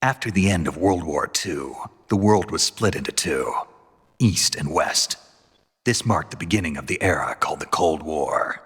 After the end of World War II, the world was split into two, East and West. This marked the beginning of the era called the Cold War.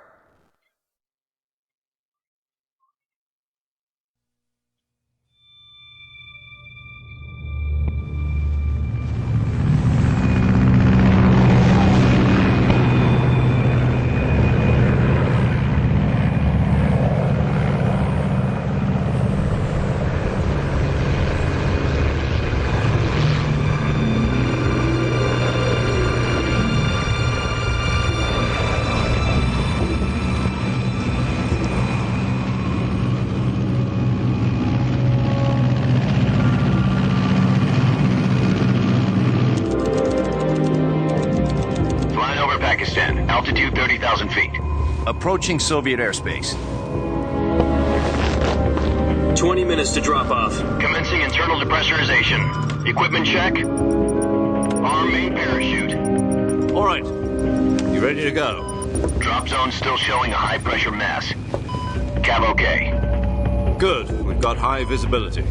Altitude 30,000 feet. Approaching Soviet airspace. 20 minutes to drop off. Commencing internal depressurization. Equipment check. Arm main parachute. All right. You ready to go? Drop zone still showing a high pressure mass. Cav okay. Good. We've got high visibility.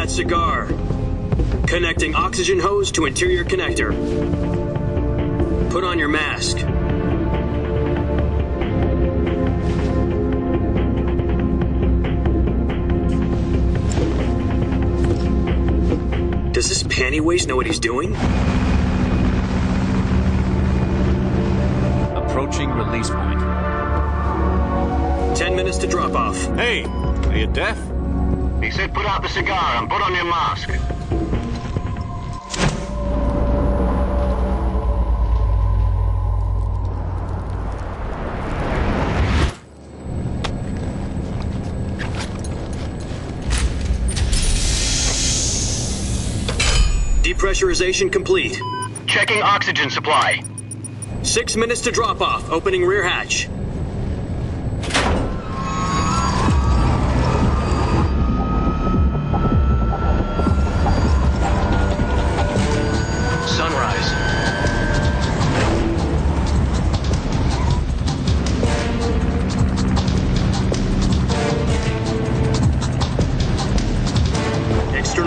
Cigar. Connecting oxygen hose to interior connector. Put on your mask. Does this panty waste know what he's doing? Approaching release point. 10 minutes to drop off. Hey, are you deaf? He said put out the cigar and put on your mask. Depressurization complete. Checking oxygen supply. 6 minutes to drop off. Opening rear hatch.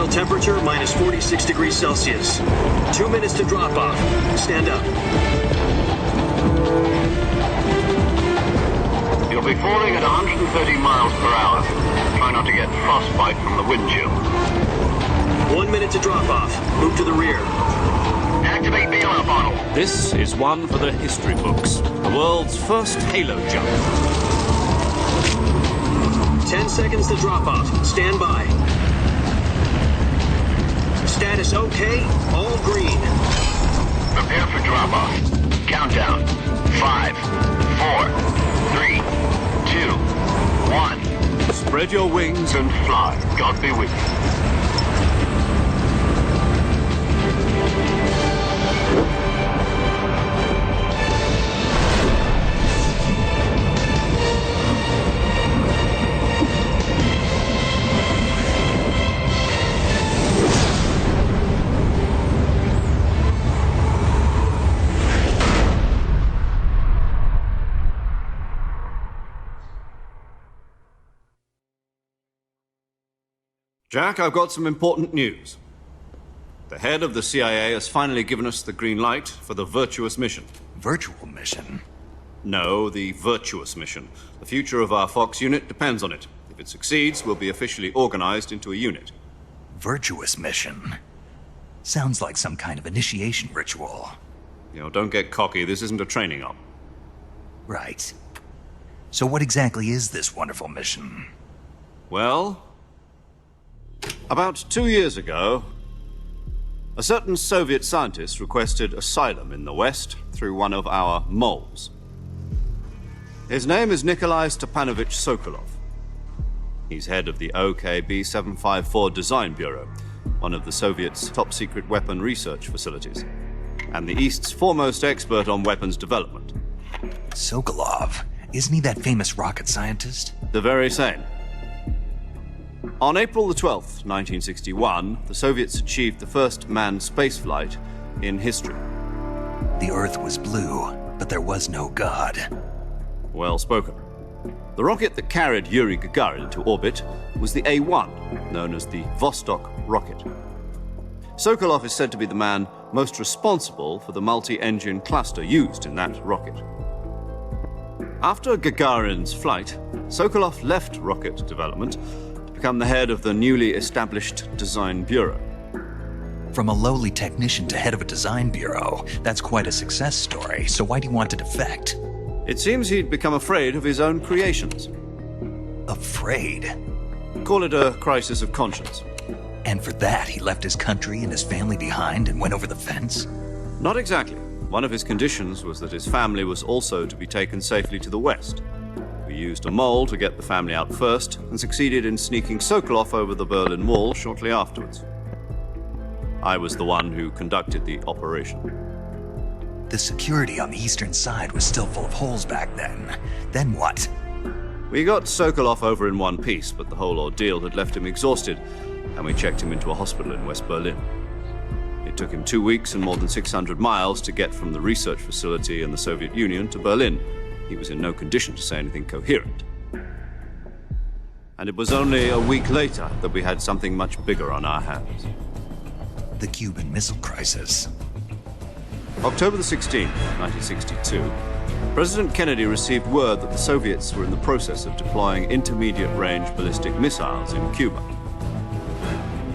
Temperature minus 46 degrees Celsius. 2 minutes to drop off. Stand up. You'll be falling at 130 miles per hour. Try not to get frostbite from the wind chill. 1 minute to drop off. Move to the rear. Activate bailout bottle. This is one for the history books. The world's first halo jump. 10 seconds to drop off. Stand by. Status okay, all green. Prepare for drop-off. Countdown. 5, 4, 3, 2, 1. Spread your wings and fly. God be with you. Jack, I've got some important news. The head of the CIA has finally given us the green light for the virtuous mission. Virtual mission? No, the virtuous mission. The future of our Fox unit depends on it. If it succeeds, we'll be officially organized into a unit. Virtuous mission? Sounds like some kind of initiation ritual. You know, don't get cocky. This isn't a training op. Right. So what exactly is this wonderful mission? Well, about 2 years ago, a certain Soviet scientist requested asylum in the West through one of our moles. His name is Nikolai Stepanovich Sokolov. He's head of the OKB-754 Design Bureau, one of the Soviets' top-secret weapon research facilities, and the East's foremost expert on weapons development. Sokolov? Isn't he that famous rocket scientist? The very same. On April the 12th, 1961, the Soviets achieved the first manned spaceflight in history. The Earth was blue, but there was no God. Well spoken. The rocket that carried Yuri Gagarin into orbit was the ep.1, known as the Vostok rocket. Sokolov is said to be the man most responsible for the multi-engine cluster used in that rocket. After Gagarin's flight, Sokolov left rocket development to become the head of the newly established Design Bureau. From a lowly technician to head of a design bureau, that's quite a success story, so why do you want to defect? It seems he'd become afraid of his own creations. Afraid? Call it a crisis of conscience. And for that, he left his country and his family behind and went over the fence? Not exactly. One of his conditions was that his family was also to be taken safely to the west. We used a mole to get the family out first and succeeded in sneaking Sokolov over the Berlin Wall shortly afterwards. I was the one who conducted the operation. The security on the eastern side was still full of holes back then. Then what? We got Sokolov over in one piece, but the whole ordeal had left him exhausted, and we checked him into a hospital in West Berlin. It took him 2 weeks and more than 600 miles to get from the research facility in the Soviet Union to Berlin. He was in no condition to say anything coherent. And it was only a week later that we had something much bigger on our hands. The Cuban Missile Crisis. October the 16th, 1962, President Kennedy received word that the Soviets were in the process of deploying intermediate-range ballistic missiles in Cuba.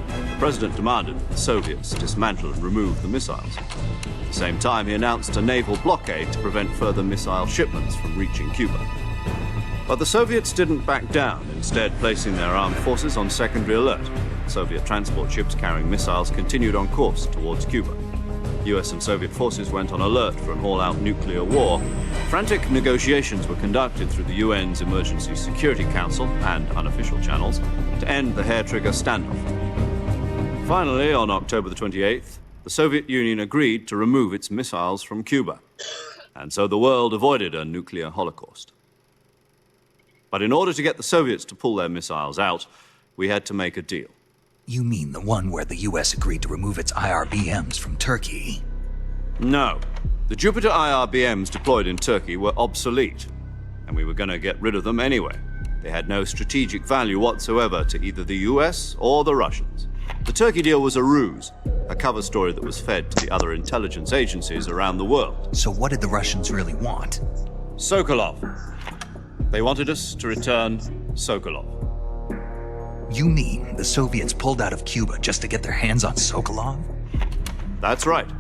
The president demanded that the Soviets dismantle and remove the missiles. At the same time, he announced a naval blockade to prevent further missile shipments from reaching Cuba. But the Soviets didn't back down, instead placing their armed forces on secondary alert. Soviet transport ships carrying missiles continued on course towards Cuba. US and Soviet forces went on alert for an all-out nuclear war. Frantic negotiations were conducted through the UN's Emergency Security Council and unofficial channels to end the hair-trigger standoff. Finally, on October the 28th, the Soviet Union agreed to remove its missiles from Cuba. And so the world avoided a nuclear holocaust. But in order to get the Soviets to pull their missiles out, we had to make a deal. You mean the one where the US agreed to remove its IRBMs from Turkey? No. The Jupiter IRBMs deployed in Turkey were obsolete, and we were going to get rid of them anyway. They had no strategic value whatsoever to either the US or the Russians. The Turkey deal was a ruse, a cover story that was fed to the other intelligence agencies around the world. So what did the Russians really want? Sokolov. They wanted us to return Sokolov. You mean the Soviets pulled out of Cuba just to get their hands on Sokolov? That's right.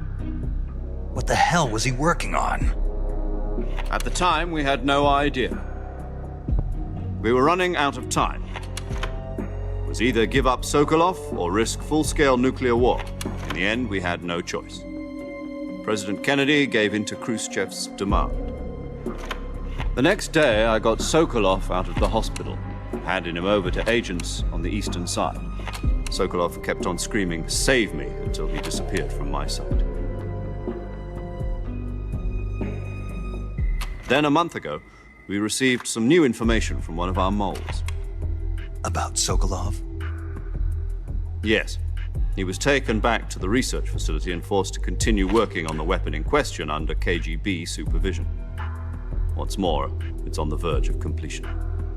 What the hell was he working on? At the time, we had no idea. We were running out of time. It was either give up Sokolov or risk full-scale nuclear war. In the end, we had no choice. President Kennedy gave in to Khrushchev's demand. The next day, I got Sokolov out of the hospital, handing him over to agents on the eastern side. Sokolov kept on screaming, "Save me," until he disappeared from my sight. Then a month ago, we received some new information from one of our moles. About Sokolov? Yes. He was taken back to the research facility and forced to continue working on the weapon in question under KGB supervision. What's more, it's on the verge of completion.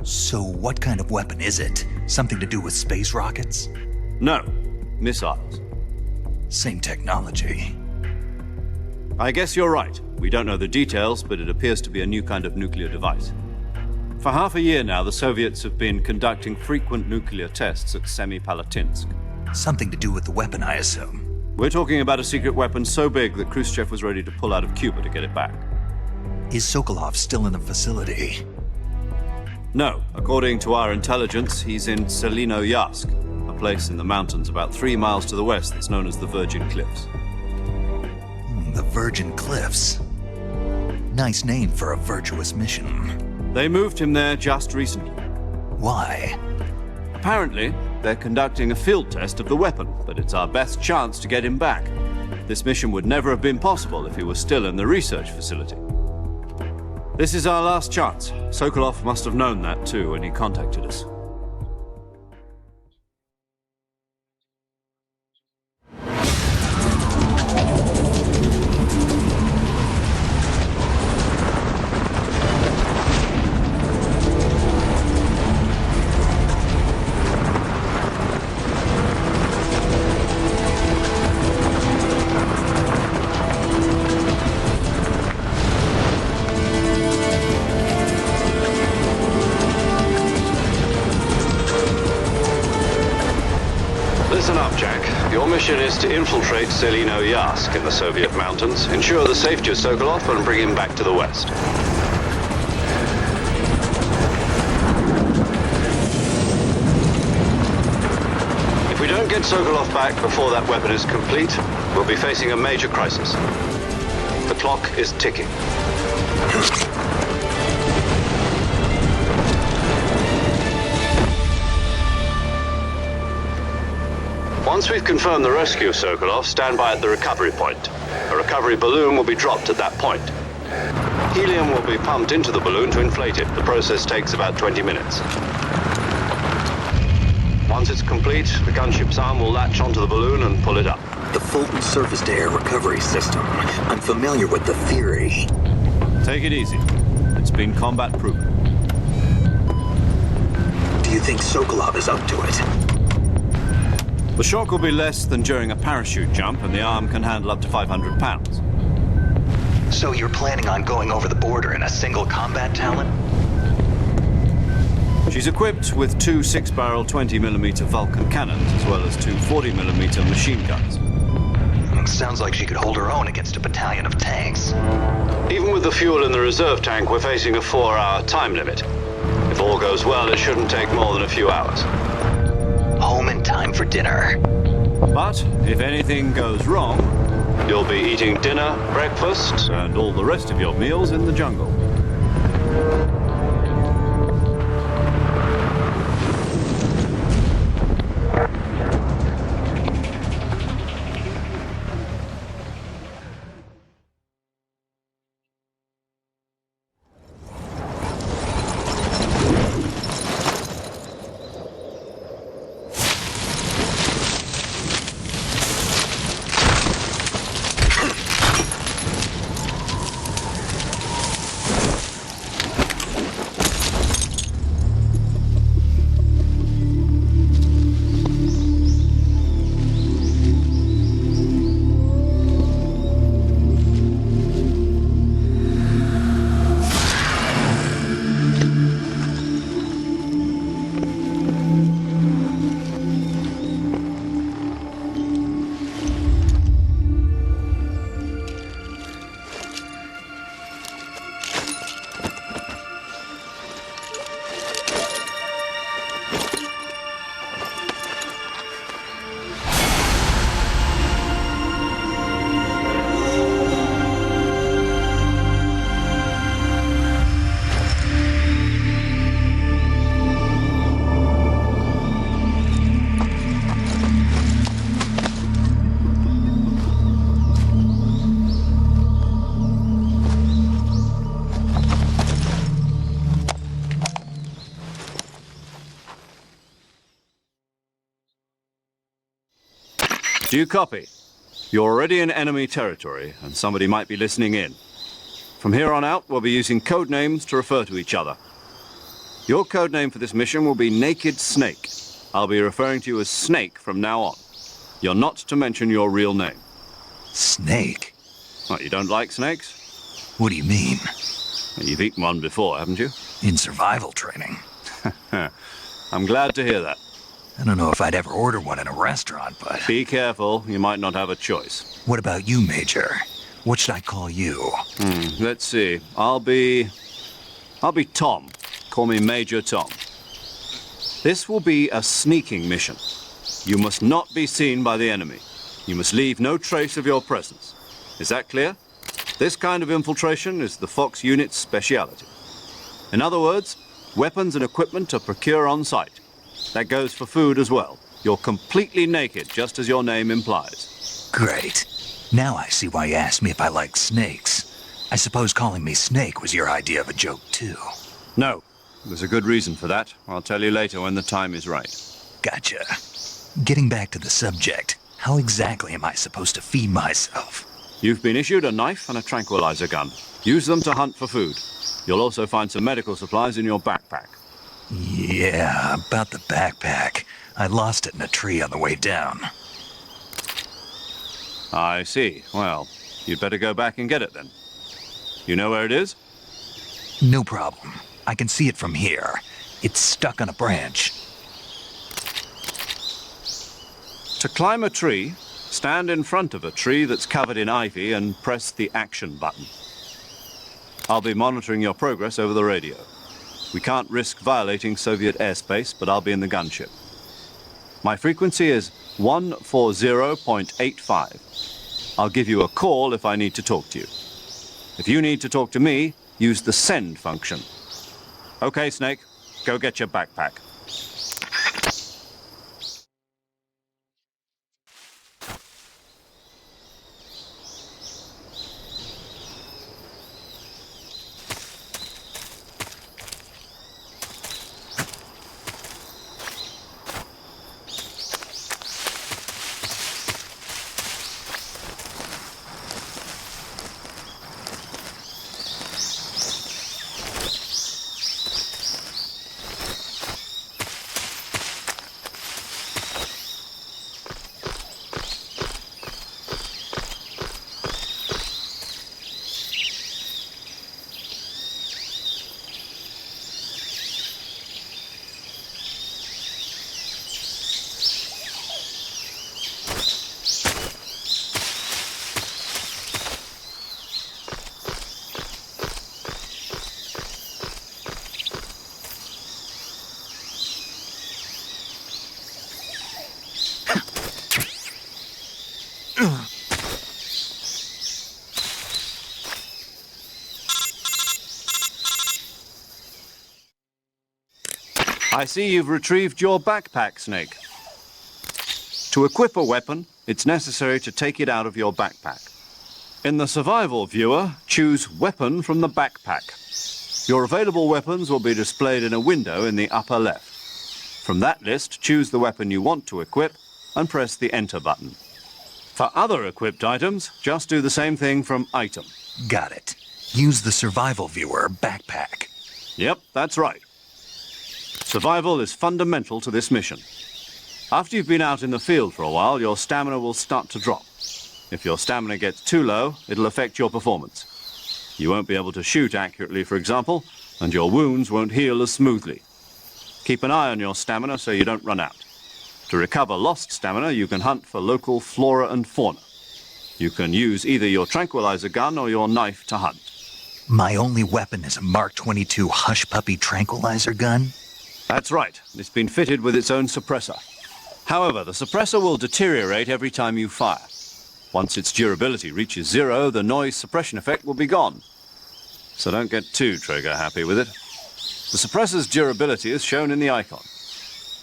So what kind of weapon is it? Something to do with space rockets? No, missiles. Same technology. I guess you're right. We don't know the details, but it appears to be a new kind of nuclear device. For half a year now, the Soviets have been conducting frequent nuclear tests at Semipalatinsk. Something to do with the weapon, I assume. We're talking about a secret weapon so big that Khrushchev was ready to pull out of Cuba to get it back. Is Sokolov still in the facility? No. According to our intelligence, he's in Selinoyarsk, a place in the mountains about 3 miles to the west that's known as the Virgin Cliffs. The Virgin Cliffs. Nice name for a virtuous mission. They moved him there just recently. Why? Apparently, they're conducting a field test of the weapon, but it's our best chance to get him back. This mission would never have been possible if he was still in the research facility. This is our last chance. Sokolov must have known that too when he contacted us. is to infiltrate Selino-Yask in the Soviet mountains, ensure the safety of Sokolov, and bring him back to the west. If we don't get Sokolov back before that weapon is complete, we'll be facing a major crisis. The clock is ticking. Once we've confirmed the rescue of Sokolov, stand by at the recovery point. A recovery balloon will be dropped at that point. Helium will be pumped into the balloon to inflate it. The process takes about 20 minutes. Once it's complete, the gunship's arm will latch onto the balloon and pull it up. The Fulton surface-to-air recovery system. I'm familiar with the theory. Take it easy. It's been combat-proven. Do you think Sokolov is up to it? The shock will be less than during a parachute jump, and the arm can handle up to 500 pounds. So you're planning on going over the border in a single combat Talon? She's equipped with two 6-barrel 20mm Vulcan cannons, as well as two 40mm machine guns. Sounds like she could hold her own against a battalion of tanks. Even with the fuel in the reserve tank, we're facing a 4-hour time limit. If all goes well, it shouldn't take more than a few hours. Home in time for dinner. But if anything goes wrong, you'll be eating dinner, breakfast, and all the rest of your meals in the jungle. Do you copy? You're already in enemy territory, and somebody might be listening in. From here on out, we'll be using code names to refer to each other. Your code name for this mission will be Naked Snake. I'll be referring to you as Snake from now on. You're not to mention your real name. Snake? What, you don't like snakes? What do you mean? You've eaten one before, haven't you? In survival training. I'm glad to hear that. I don't know if I'd ever order one in a restaurant, but... Be careful, you might not have a choice. What about you, Major? What should I call you? Let's see. I'll be Tom. Call me Major Tom. This will be a sneaking mission. You must not be seen by the enemy. You must leave no trace of your presence. Is that clear? This kind of infiltration is the Fox unit's speciality. In other words, weapons and equipment are procured on site. That goes for food as well. You're completely naked, just as your name implies. Great. Now I see why you asked me if I like snakes. I suppose calling me Snake was your idea of a joke, too. No. There's a good reason for that. I'll tell you later when the time is right. Gotcha. Getting back to the subject, how exactly am I supposed to feed myself? You've been issued a knife and a tranquilizer gun. Use them to hunt for food. You'll also find some medical supplies in your backpack. Yeah, about the backpack. I lost it in a tree on the way down. I see. Well, you'd better go back and get it then. You know where it is? No problem. I can see it from here. It's stuck on a branch. To climb a tree, Stand in front of a tree that's covered in ivy and press the action button. I'll be monitoring your progress over the radio. We can't risk violating Soviet airspace, but I'll be in the gunship. My frequency is 140.85. I'll give you a call if I need to talk to you. If you need to talk to me, use the send function. Okay, Snake, go get your backpack. I see you've retrieved your backpack, Snake. To equip a weapon, it's necessary to take it out of your backpack. In the survival viewer, choose Weapon from the backpack. Your available weapons will be displayed in a window in the upper left. From that list, choose the weapon you want to equip and press the Enter button. For other equipped items, just do the same thing from Item. Got it. Use the survival viewer backpack. Yep, that's right. Survival is fundamental to this mission. After you've been out in the field for a while, your stamina will start to drop. If your stamina gets too low, it'll affect your performance. You won't be able to shoot accurately, for example, and your wounds won't heal as smoothly. Keep an eye on your stamina so you don't run out. To recover lost stamina, you can hunt for local flora and fauna. You can use either your tranquilizer gun or your knife to hunt. My only weapon is a Mark 22 Hush Puppy tranquilizer gun? That's right. It's been fitted with its own suppressor. However, the suppressor will deteriorate every time you fire. Once its durability reaches 0, the noise suppression effect will be gone. So don't get too trigger-happy with it. The suppressor's durability is shown in the icon.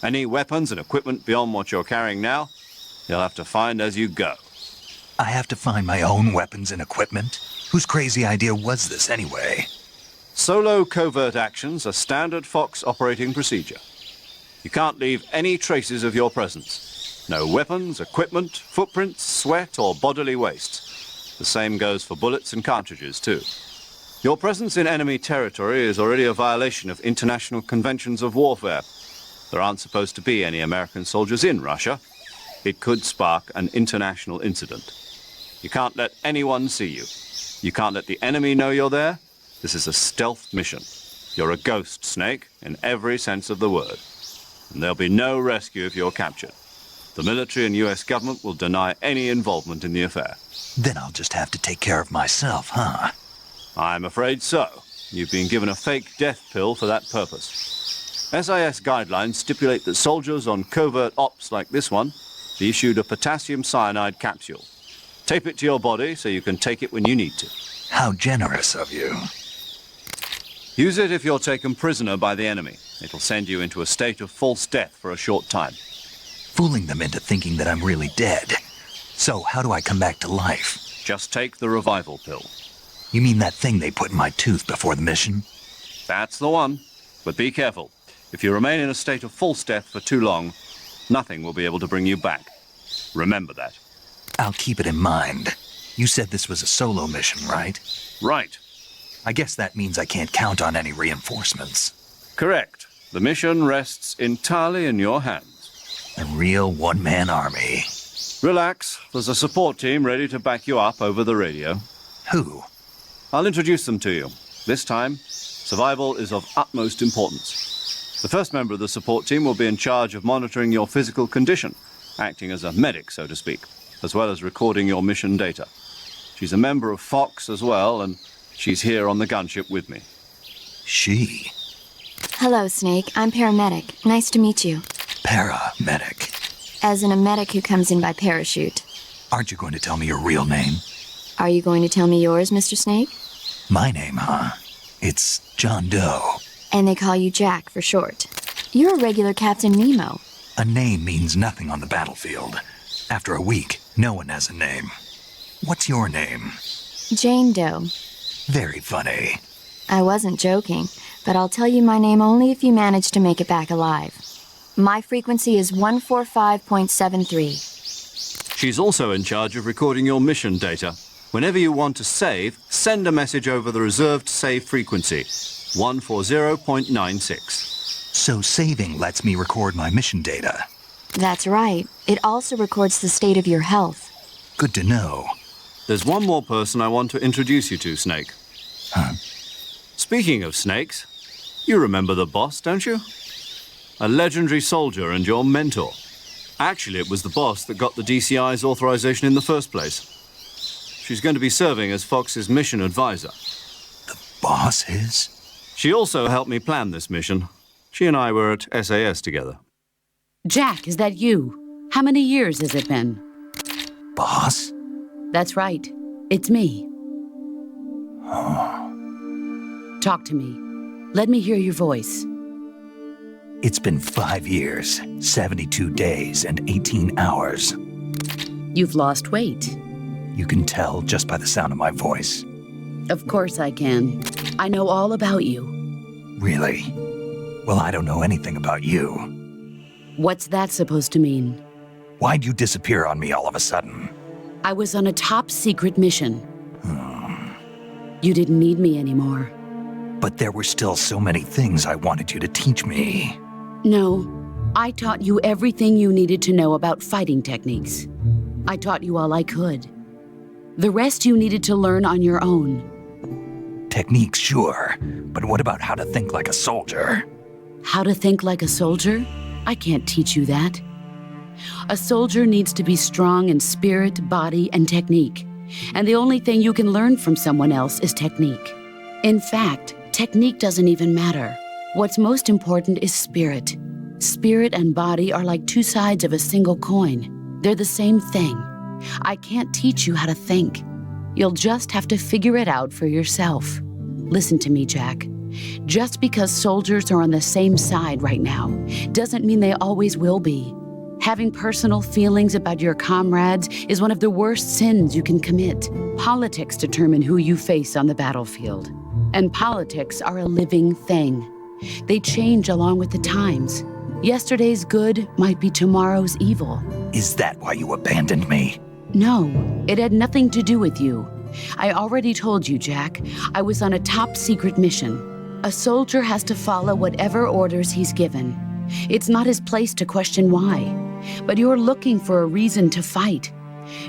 Any weapons and equipment beyond what you're carrying now, you'll have to find as you go. I have to find my own weapons and equipment? Whose crazy idea was this anyway? Solo covert actions are standard Fox operating procedure. You can't leave any traces of your presence. No weapons, equipment, footprints, sweat, or bodily waste. The same goes for bullets and cartridges, too. Your presence in enemy territory is already a violation of international conventions of warfare. There aren't supposed to be any American soldiers in Russia. It could spark an international incident. You can't let anyone see you. You can't let the enemy know you're there. This is a stealth mission. You're a ghost, Snake, in every sense of the word. And there'll be no rescue if you're captured. The military and US government will deny any involvement in the affair. Then I'll just have to take care of myself, huh? I'm afraid so. You've been given a fake death pill for that purpose. SIS guidelines stipulate that soldiers on covert ops like this one be issued a potassium cyanide capsule. Tape it to your body so you can take it when you need to. How generous of you. Use it if you're taken prisoner by the enemy. It'll send you into a state of false death for a short time. Fooling them into thinking that I'm really dead. So how do I come back to life? Just take the revival pill. You mean that thing they put in my tooth before the mission? That's the one. But be careful. If you remain in a state of false death for too long, nothing will be able to bring you back. Remember that. I'll keep it in mind. You said this was a solo mission, right? Right. I guess that means I can't count on any reinforcements. Correct. The mission rests entirely in your hands. A real one-man army. Relax. There's a support team ready to back you up over the radio. Who? I'll introduce them to you. This time, survival is of utmost importance. The first member of the support team will be in charge of monitoring your physical condition, acting as a medic, so to speak. as well as recording your mission data. She's a member of Fox as well, and she's here on the gunship with me. She? Hello, Snake. I'm paramedic. Nice to meet you. Paramedic. As in a medic who comes in by parachute. Aren't you going to tell me your real name? Are you going to tell me yours, Mr. Snake? My name, huh? It's John Doe. And they call you Jack for short. You're a regular Captain Nemo. A name means nothing on the battlefield. After a week, no one has a name. What's your name? Jane Doe. Very funny. I wasn't joking, but I'll tell you my name only if you manage to make it back alive. My frequency is 145.73. She's also in charge of recording your mission data. Whenever you want to save, send a message over the reserved save frequency, 140.96. So saving lets me record my mission data. That's right. It also records the state of your health. Good to know. There's one more person I want to introduce you to, Snake. Huh? Speaking of snakes, you remember the boss, don't you? A legendary soldier and your mentor. Actually, it was the boss that got the DCI's authorization in the first place. She's going to be serving as Fox's mission advisor. The boss is? She also helped me plan this mission. She and I were at SAS together. Jack, is that you? How many years has it been? Boss? That's right. It's me. Talk to me. Let me hear your voice. It's been 5 years, 72 days, and 18 hours. You've lost weight. You can tell just by the sound of my voice. Of course I can. I know all about you. Really? Well, I don't know anything about you. What's that supposed to mean? Why'd you disappear on me all of a sudden? I was on a top-secret mission. You didn't need me anymore. But there were still so many things I wanted you to teach me. No, I taught you everything you needed to know about fighting techniques. I taught you all I could. The rest you needed to learn on your own. Techniques, sure. But what about how to think like a soldier? How to think like a soldier? I can't teach you that. A soldier needs to be strong in spirit, body, and technique. And the only thing you can learn from someone else is technique. In fact, technique doesn't even matter. What's most important is spirit. Spirit and body are like two sides of a single coin. They're the same thing. I can't teach you how to think. You'll just have to figure it out for yourself. Listen to me, Jack. Just because soldiers are on the same side right now doesn't mean they always will be. Having personal feelings about your comrades is one of the worst sins you can commit. Politics determine who you face on the battlefield. And politics are a living thing. They change along with the times. Yesterday's good might be tomorrow's evil. Is that why you abandoned me? No, it had nothing to do with you. I already told you, Jack. I was on a top-secret mission. A soldier has to follow whatever orders he's given. It's not his place to question why. But you're looking for a reason to fight.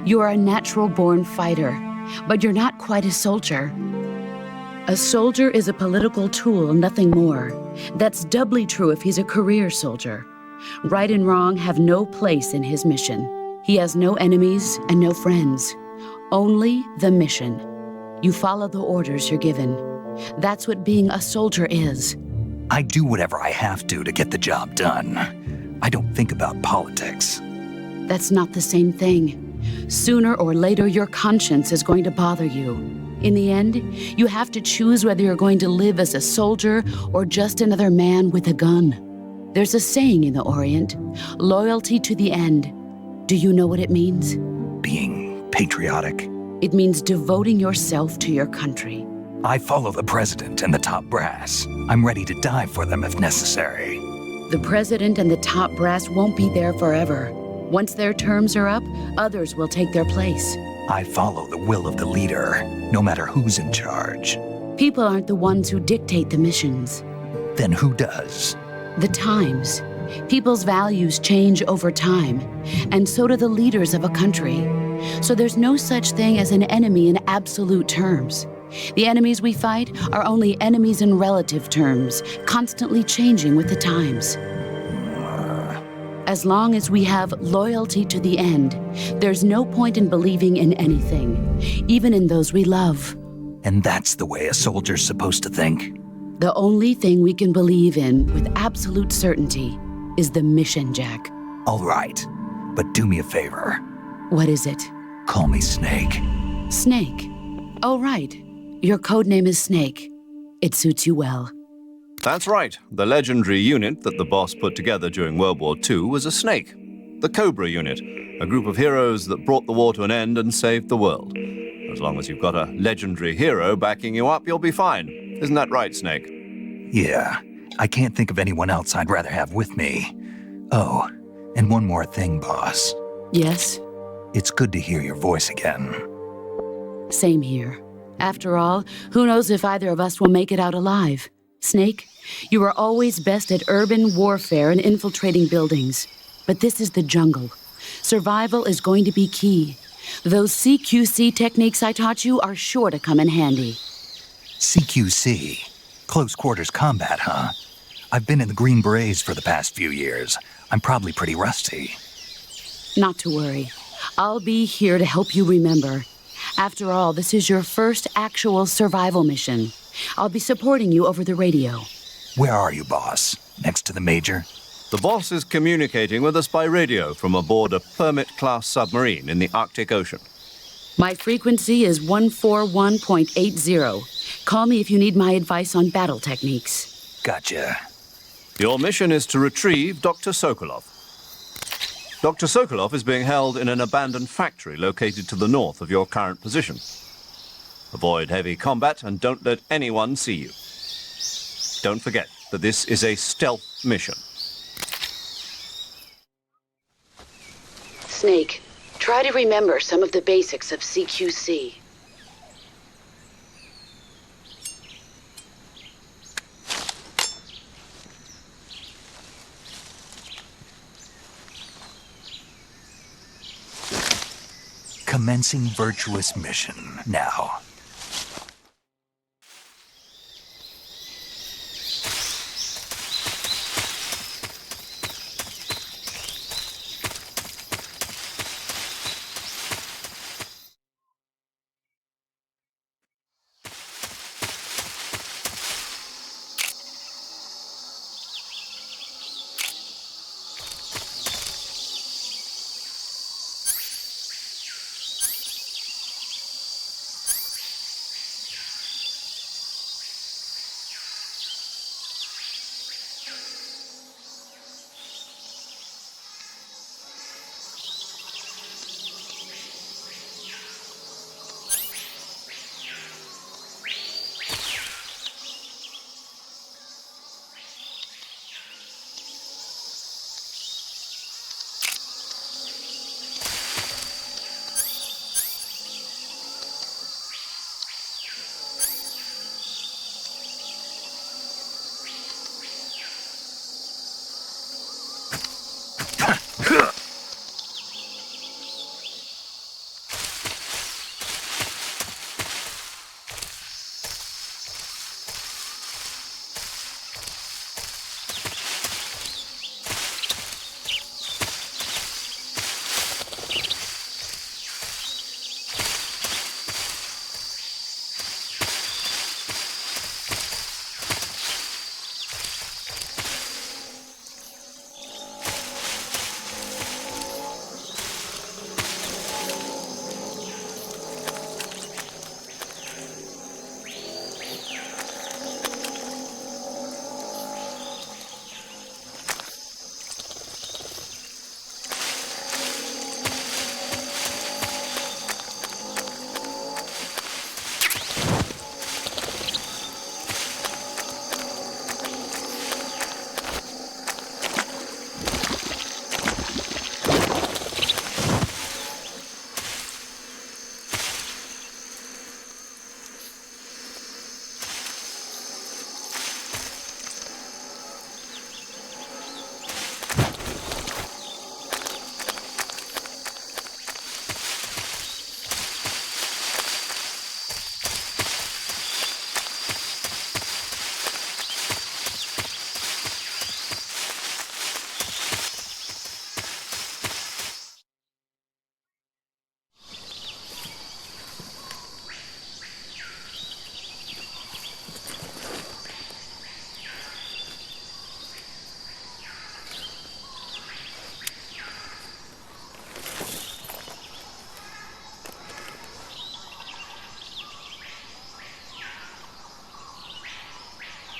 You're a natural-born fighter, but you're not quite a soldier. A soldier is a political tool, nothing more. That's doubly true if he's a career soldier. Right and wrong have no place in his mission. He has no enemies and no friends. Only the mission. You follow the orders you're given. That's what being a soldier is. I do whatever I have to get the job done. I don't think about politics. That's not the same thing. Sooner or later, your conscience is going to bother you. In the end, you have to choose whether you're going to live as a soldier or just another man with a gun. There's a saying in the Orient, loyalty to the end. Do you know what it means? Being patriotic. It means devoting yourself to your country. I follow the president and the top brass. I'm ready to die for them if necessary. The president and the top brass won't be there forever. Once their terms are up, others will take their place. I follow the will of the leader, no matter who's in charge. People aren't the ones who dictate the missions. Then who does? The times. People's values change over time, and so do the leaders of a country. So there's no such thing as an enemy in absolute terms. The enemies we fight are only enemies in relative terms, constantly changing with the times. As long as we have loyalty to the end, there's no point in believing in anything, even in those we love. And that's the way a soldier's supposed to think? The only thing we can believe in with absolute certainty is the mission, Jack. All right, but do me a favor. What is it? Call me Snake. Snake. Oh, right. Your code name is Snake. It suits you well. That's right. The legendary unit that the boss put together during World War II was a snake. The Cobra unit, a group of heroes that brought the war to an end and saved the world. As long as you've got a legendary hero backing you up, you'll be fine. Isn't that right, Snake? Yeah, I can't think of anyone else I'd rather have with me. Oh, and one more thing, boss. Yes? It's good to hear your voice again. Same here. After all, who knows if either of us will make it out alive? Snake, you are always best at urban warfare and infiltrating buildings. But this is the jungle. Survival is going to be key. Those CQC techniques I taught you are sure to come in handy. CQC? Close quarters combat, huh? I've been in the Green Berets for the past few years. I'm probably pretty rusty. Not to worry. I'll be here to help you remember. After all, this is your first actual survival mission. I'll be supporting you over the radio. Where are you, boss? Next to the Major? The boss is communicating with us by radio from aboard a Permit-class submarine in the Arctic Ocean. My frequency is 141.80. Call me if you need my advice on battle techniques. Gotcha. Your mission is to retrieve Dr. Sokolov. Dr. Sokolov is being held in an abandoned factory located to the north of your current position. Avoid heavy combat and don't let anyone see you. Don't forget that this is a stealth mission. Snake, try to remember some of the basics of CQC. Commencing virtuous mission now.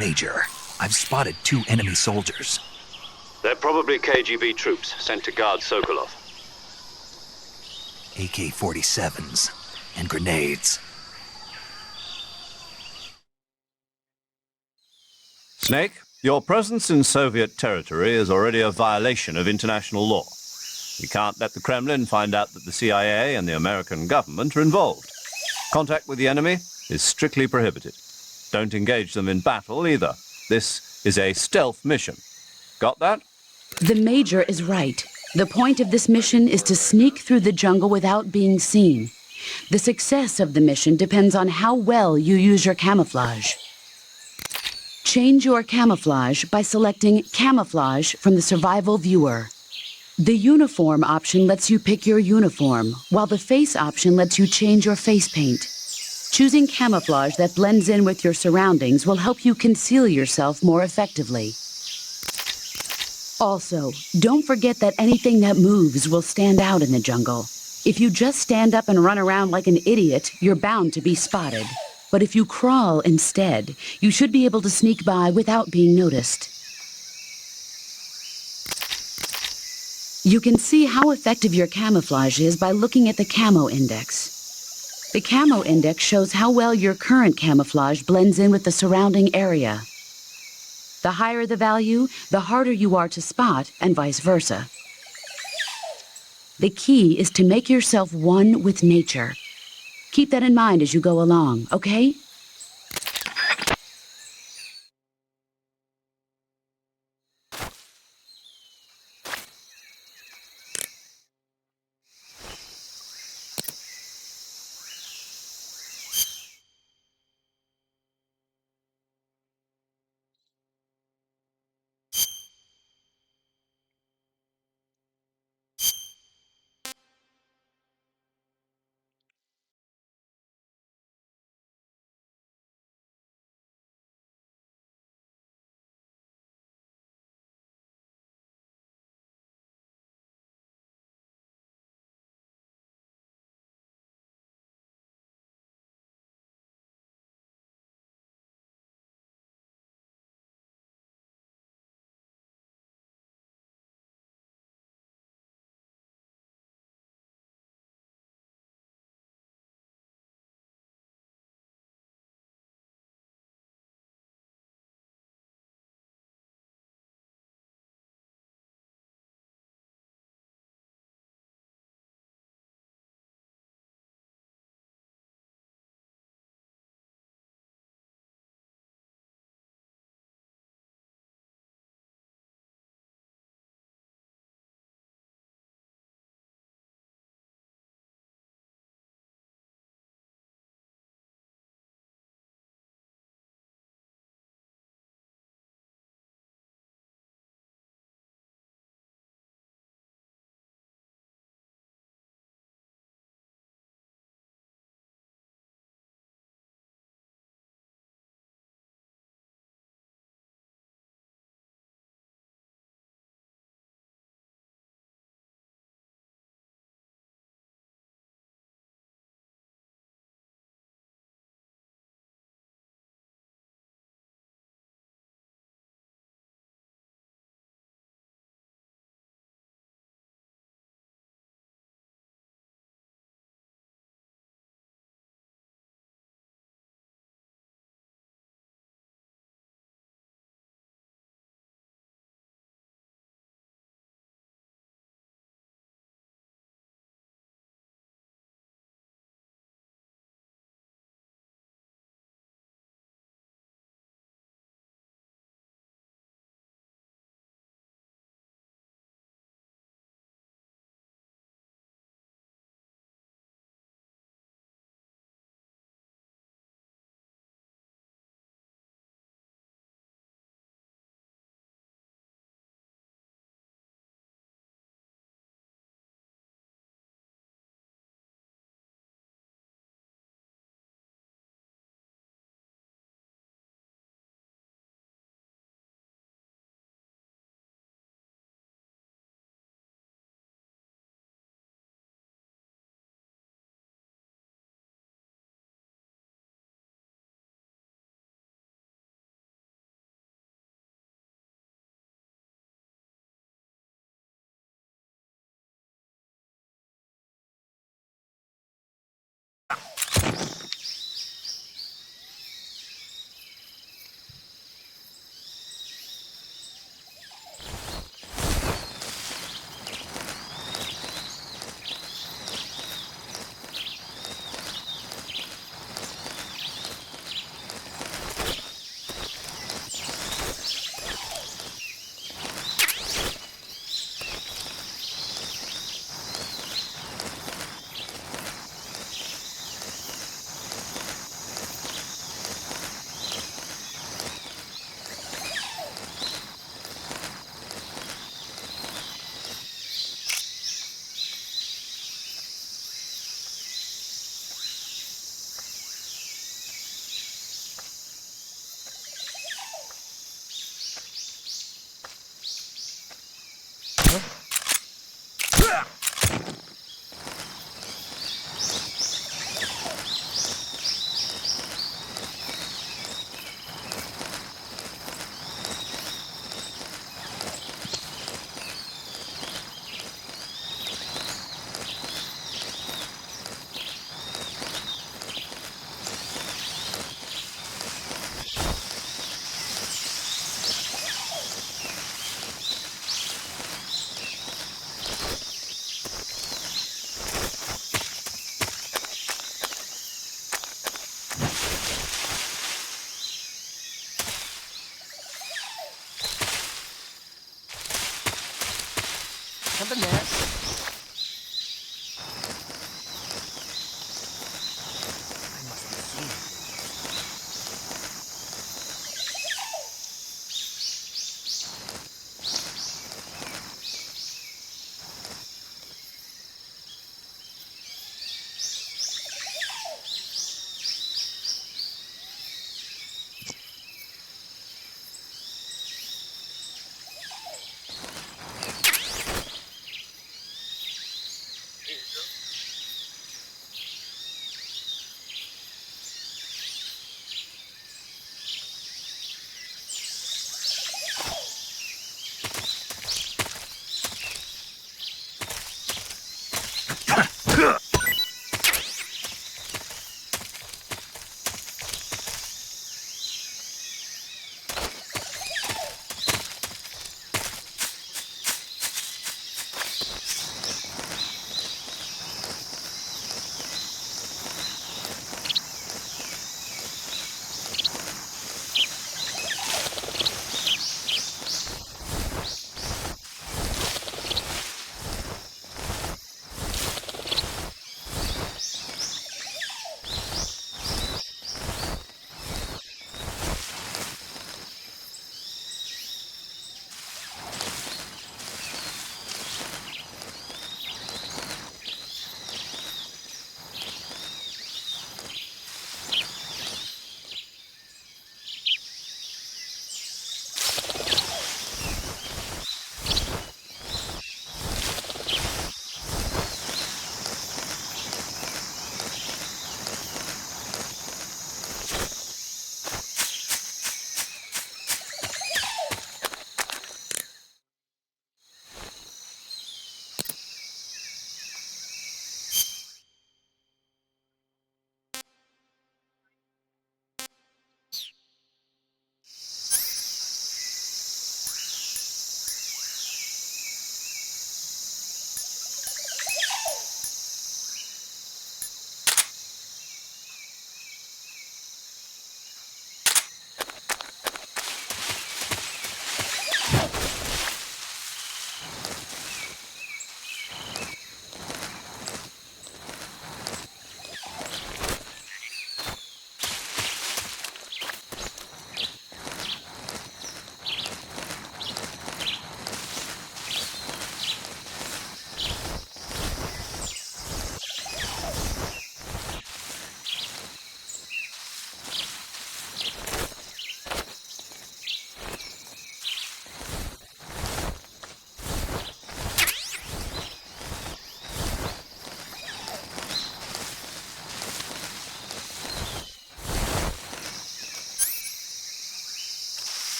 Major, I've spotted 2 enemy soldiers. They're probably KGB troops sent to guard Sokolov. AK-47s and grenades. Snake, your presence in Soviet territory is already a violation of international law. We can't let the Kremlin find out that the CIA and the American government are involved. Contact with the enemy is strictly prohibited. Don't engage them in battle either. This is a stealth mission. Got that? The Major is right. The point of this mission is to sneak through the jungle without being seen. The success of the mission depends on how well you use your camouflage. Change your camouflage by selecting Camouflage from the Survival Viewer. The Uniform option lets you pick your uniform, while the Face option lets you change your face paint. Choosing camouflage that blends in with your surroundings will help you conceal yourself more effectively. Also, don't forget that anything that moves will stand out in the jungle. If you just stand up and run around like an idiot, you're bound to be spotted. But if you crawl instead, you should be able to sneak by without being noticed. You can see how effective your camouflage is by looking at the Camo Index. The Camo Index shows how well your current camouflage blends in with the surrounding area. The higher the value, the harder you are to spot, and vice versa. The key is to make yourself one with nature. Keep that in mind as you go along, okay?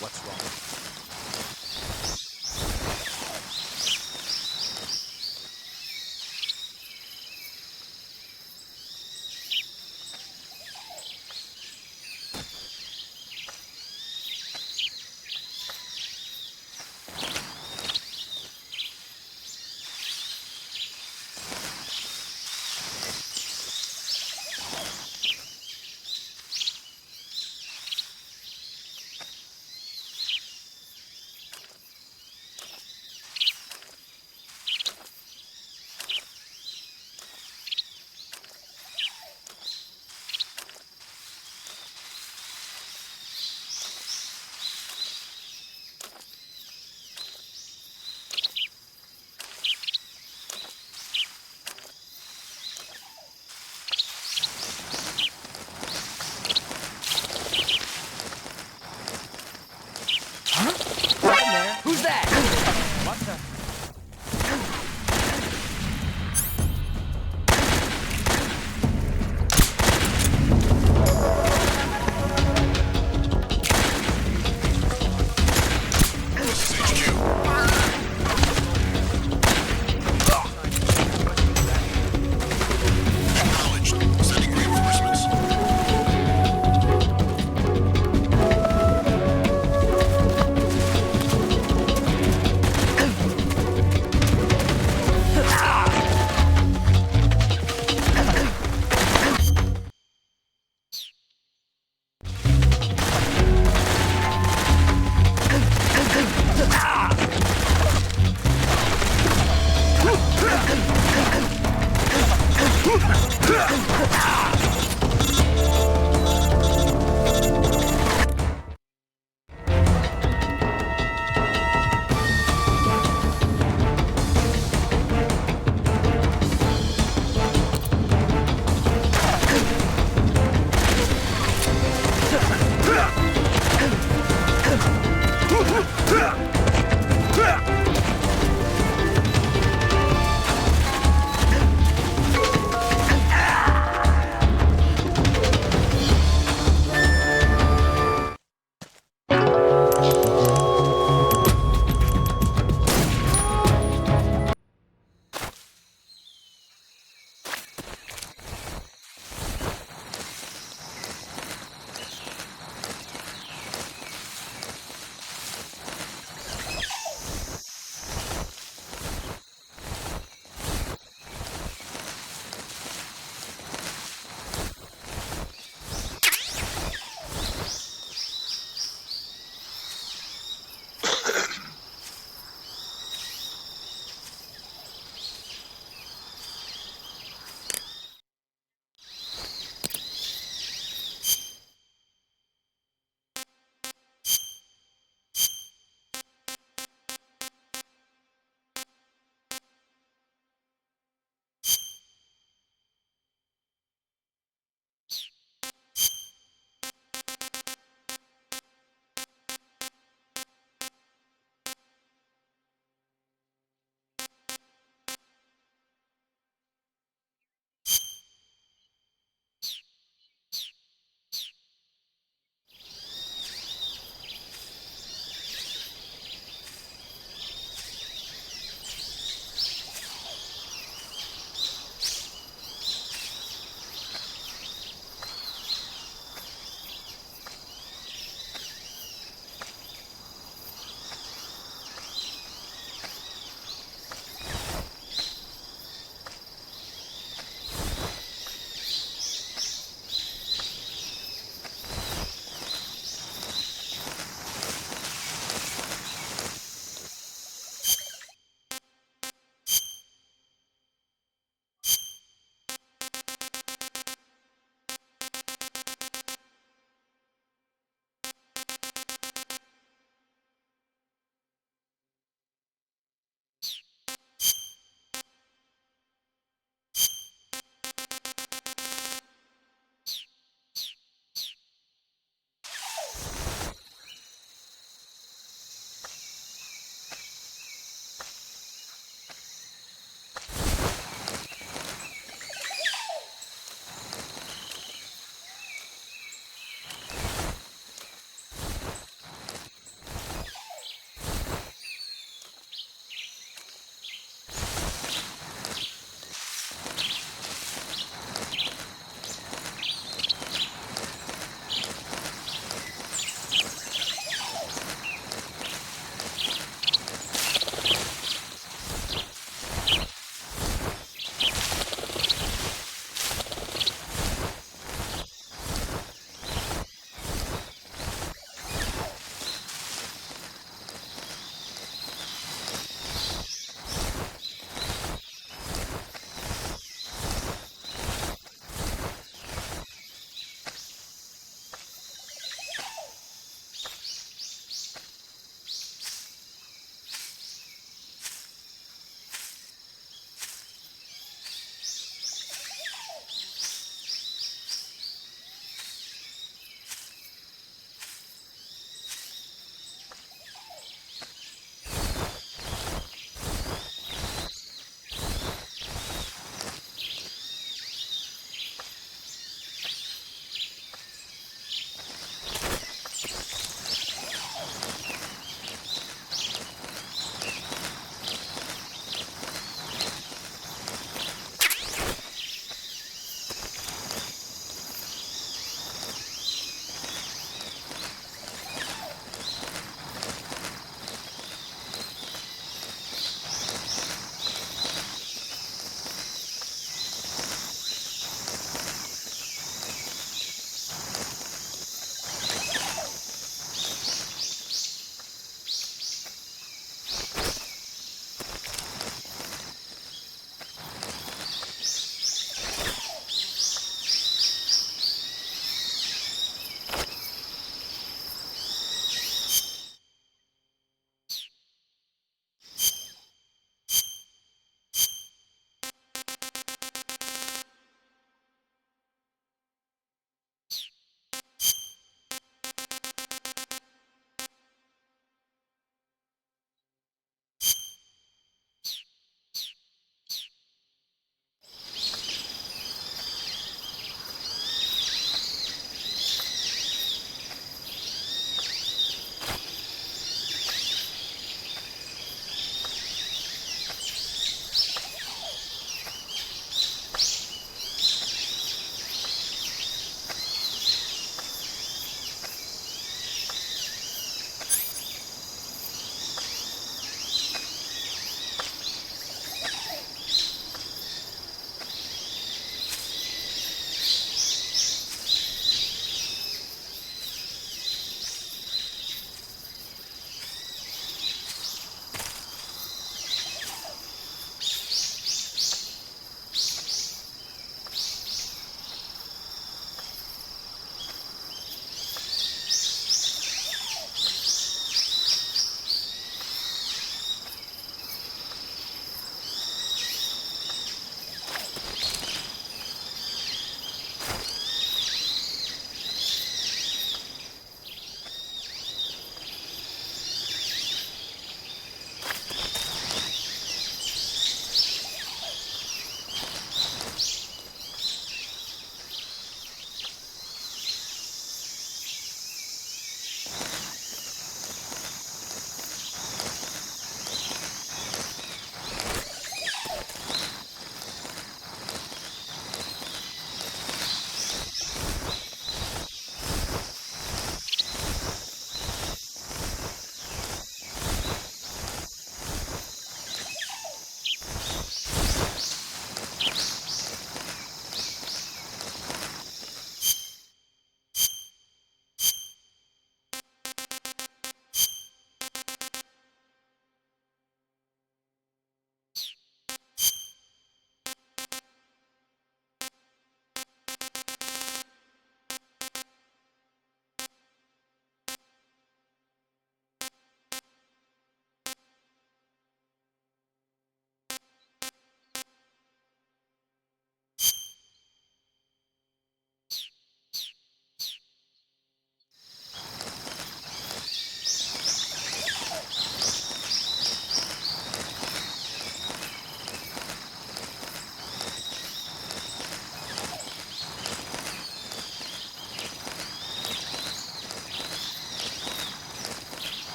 What's wrong?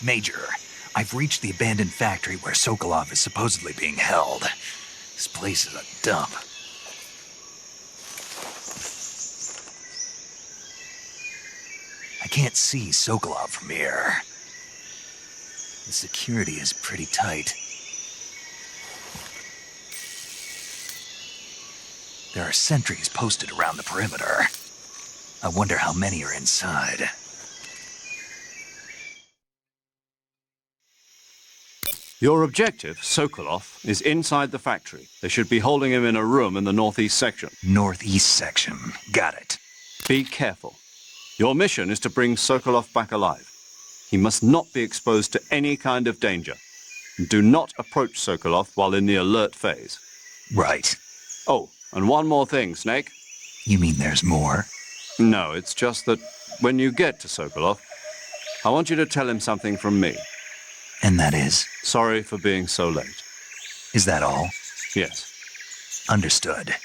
Major, I've reached the abandoned factory where Sokolov is supposedly being held. This place is a dump. I can't see Sokolov from here. The security is pretty tight. There are sentries posted around the perimeter. I wonder how many are inside. Your objective, Sokolov, is inside the factory. They should be holding him in a room in the northeast section. Northeast section. Got it. Be careful. Your mission is to bring Sokolov back alive. He must not be exposed to any kind of danger. Do not approach Sokolov while in the alert phase. Right. Oh, and one more thing, Snake. You mean there's more? No, it's just that when you get to Sokolov, I want you to tell him something from me. And that is? Sorry for being so late. Is that all? Yes. Understood.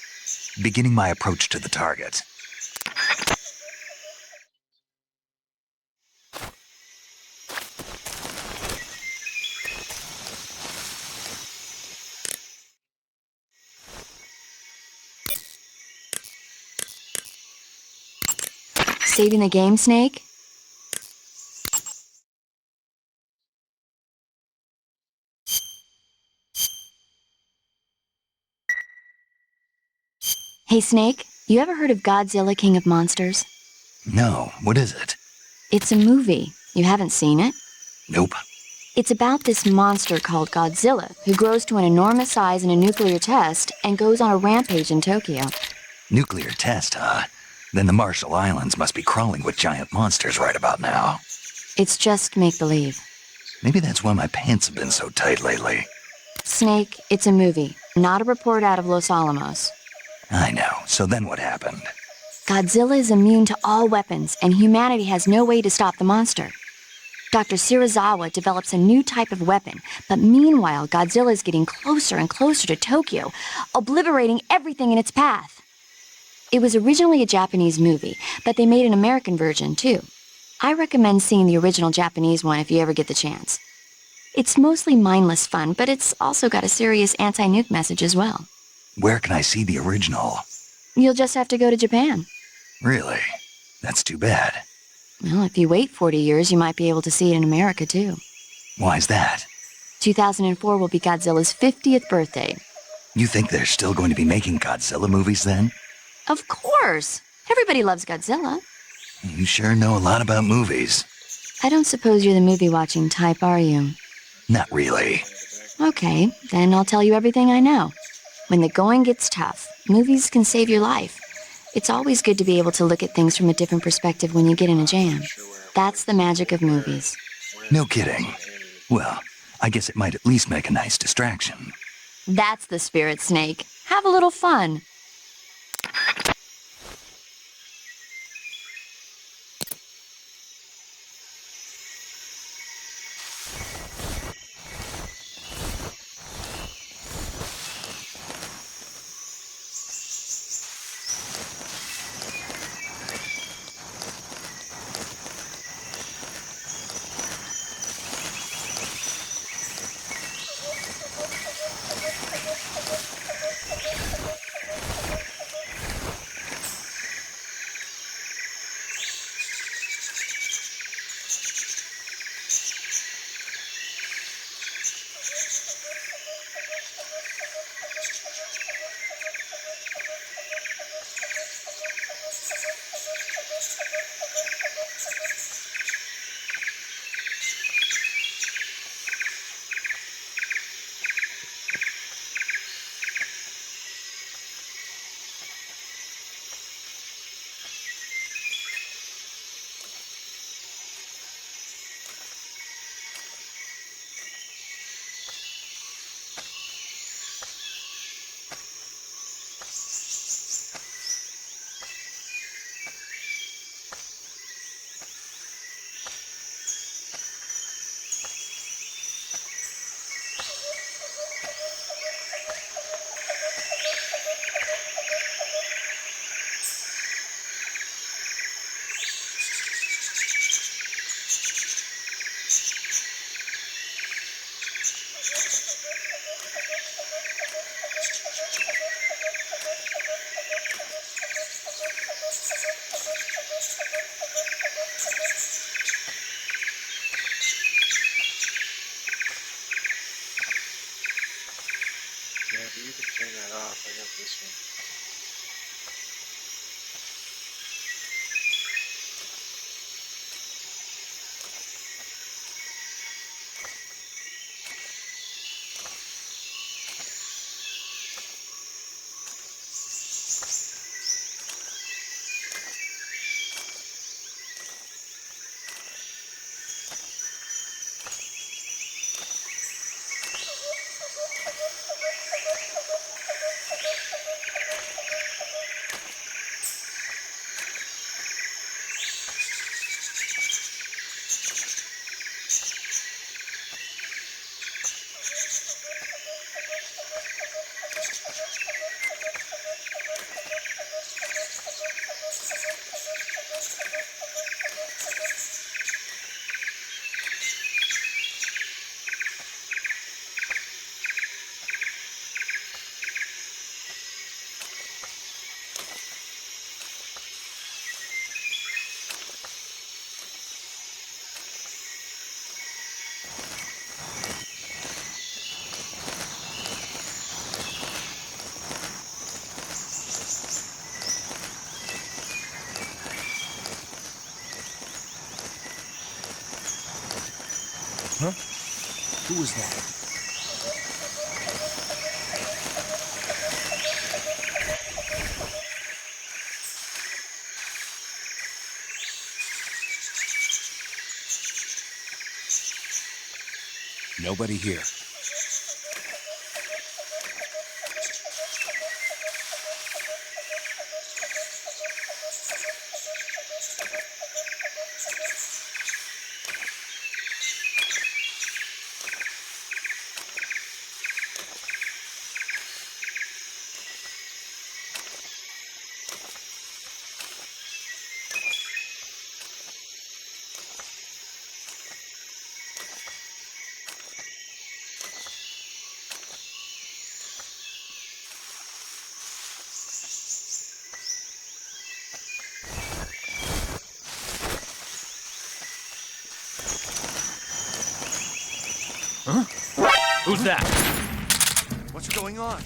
Beginning my approach to the target. Saving the game, Snake? Hey, Snake, you ever heard of Godzilla, King of Monsters? No, what is it? It's a movie. You haven't seen it? Nope. It's about this monster called Godzilla, who grows to an enormous size in a nuclear test and goes on a rampage in Tokyo. Nuclear test, huh? Then the Marshall Islands must be crawling with giant monsters right about now. It's just make-believe. Maybe that's why my pants have been so tight lately. Snake, it's a movie, not a report out of Los Alamos. I know. So then what happened? Godzilla is immune to all weapons, and humanity has no way to stop the monster. Dr. Shirazawa develops a new type of weapon, but meanwhile, Godzilla is getting closer and closer to Tokyo, obliterating everything in its path. It was originally a Japanese movie, but they made an American version, too. I recommend seeing the original Japanese one if you ever get the chance. It's mostly mindless fun, but it's also got a serious anti-nuke message as well. Where can I see the original? You'll just have to go to Japan. Really? That's too bad. Well, if you wait 40 years, you might be able to see it in America, too. Why's that? 2004 will be Godzilla's 50th birthday. You think they're still going to be making Godzilla movies then? Of course! Everybody loves Godzilla. You sure know a lot about movies. I don't suppose you're the movie-watching type, are you? Not really. Okay, then I'll tell you everything I know. When the going gets tough, movies can save your life. It's always good to be able to look at things from a different perspective when you get in a jam. That's the magic of movies. No kidding. Well, I guess it might at least make a nice distraction. That's the spirit, Snake. Have a little fun. Yeah, but you can turn that off. I got this one. Huh? Who was that? Nobody here. Huh? Who's that? What's going on?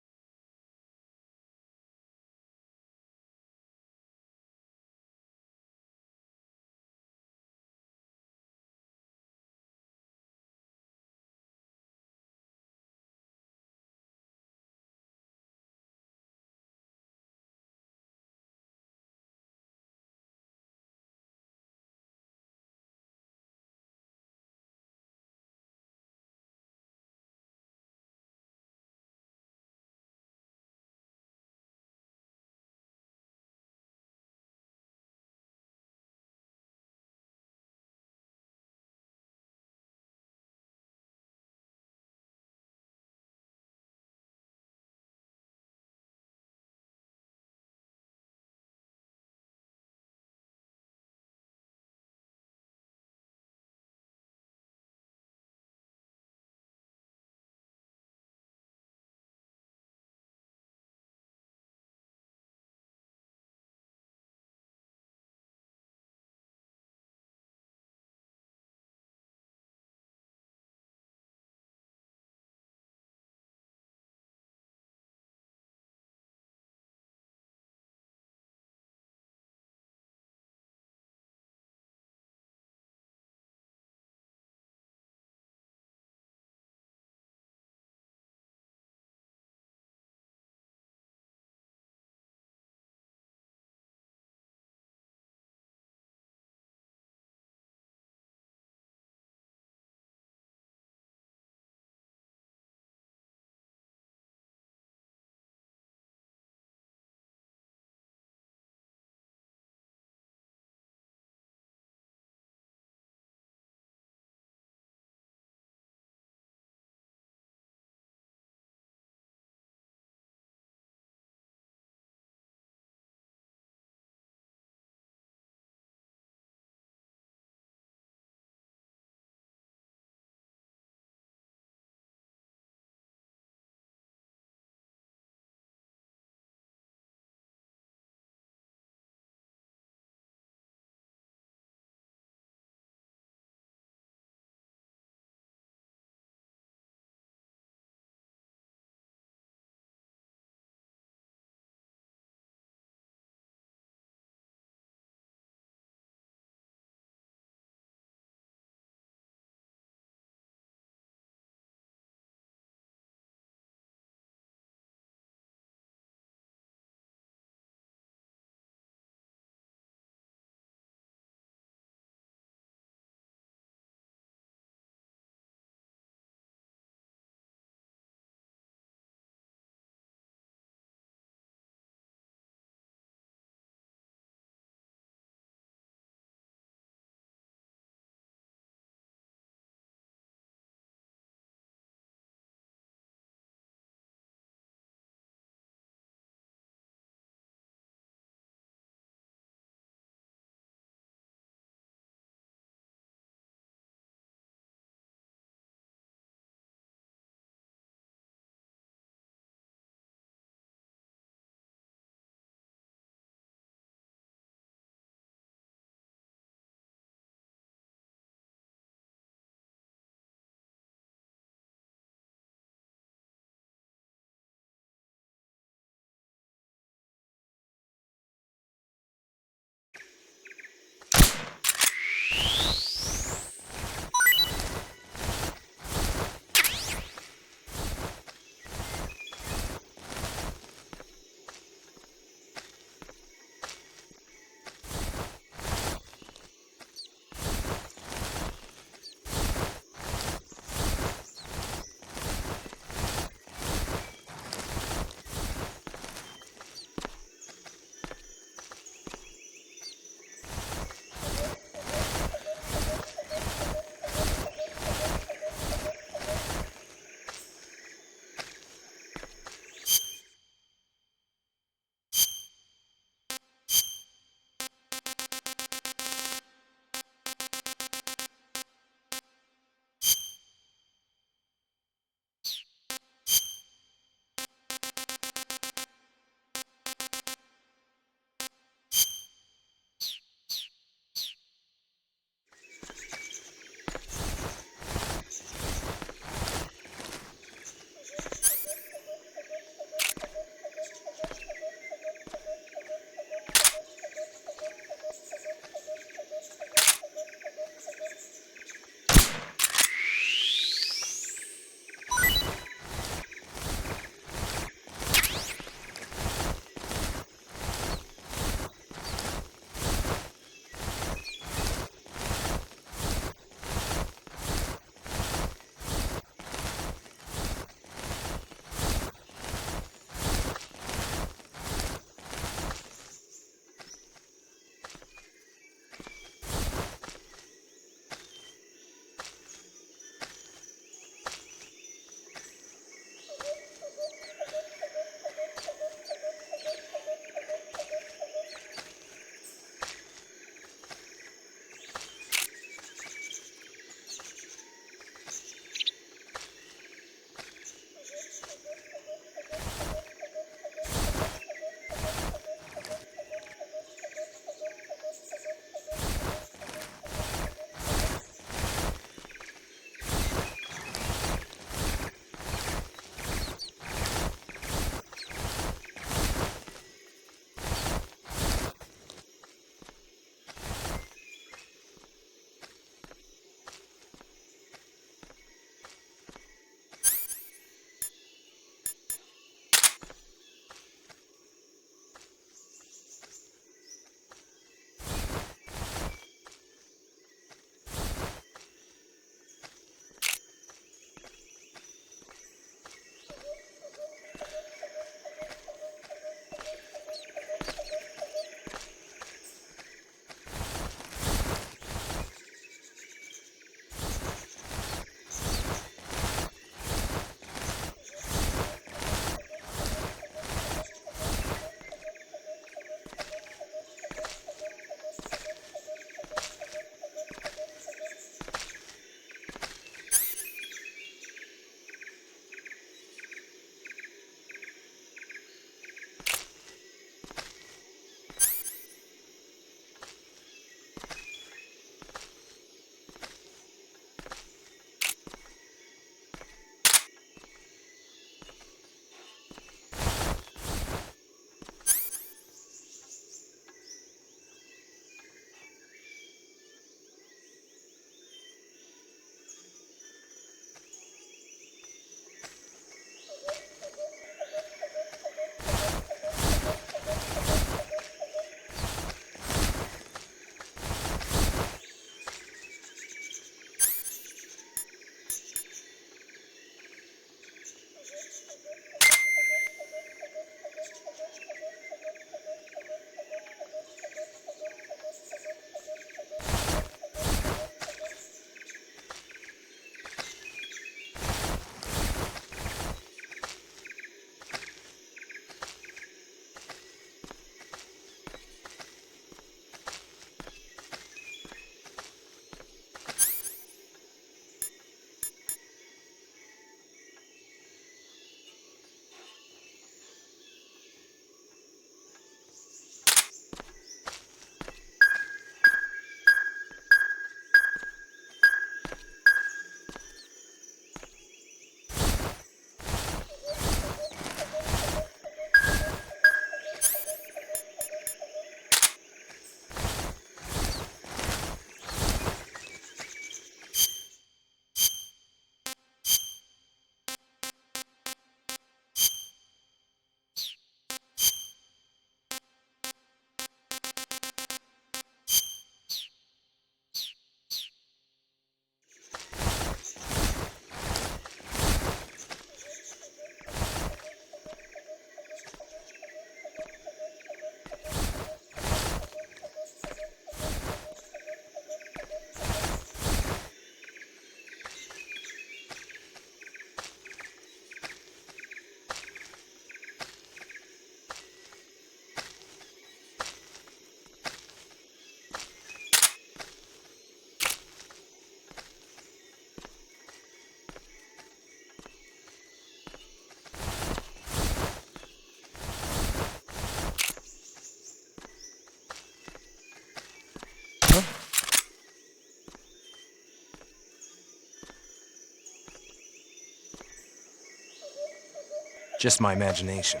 Just my imagination.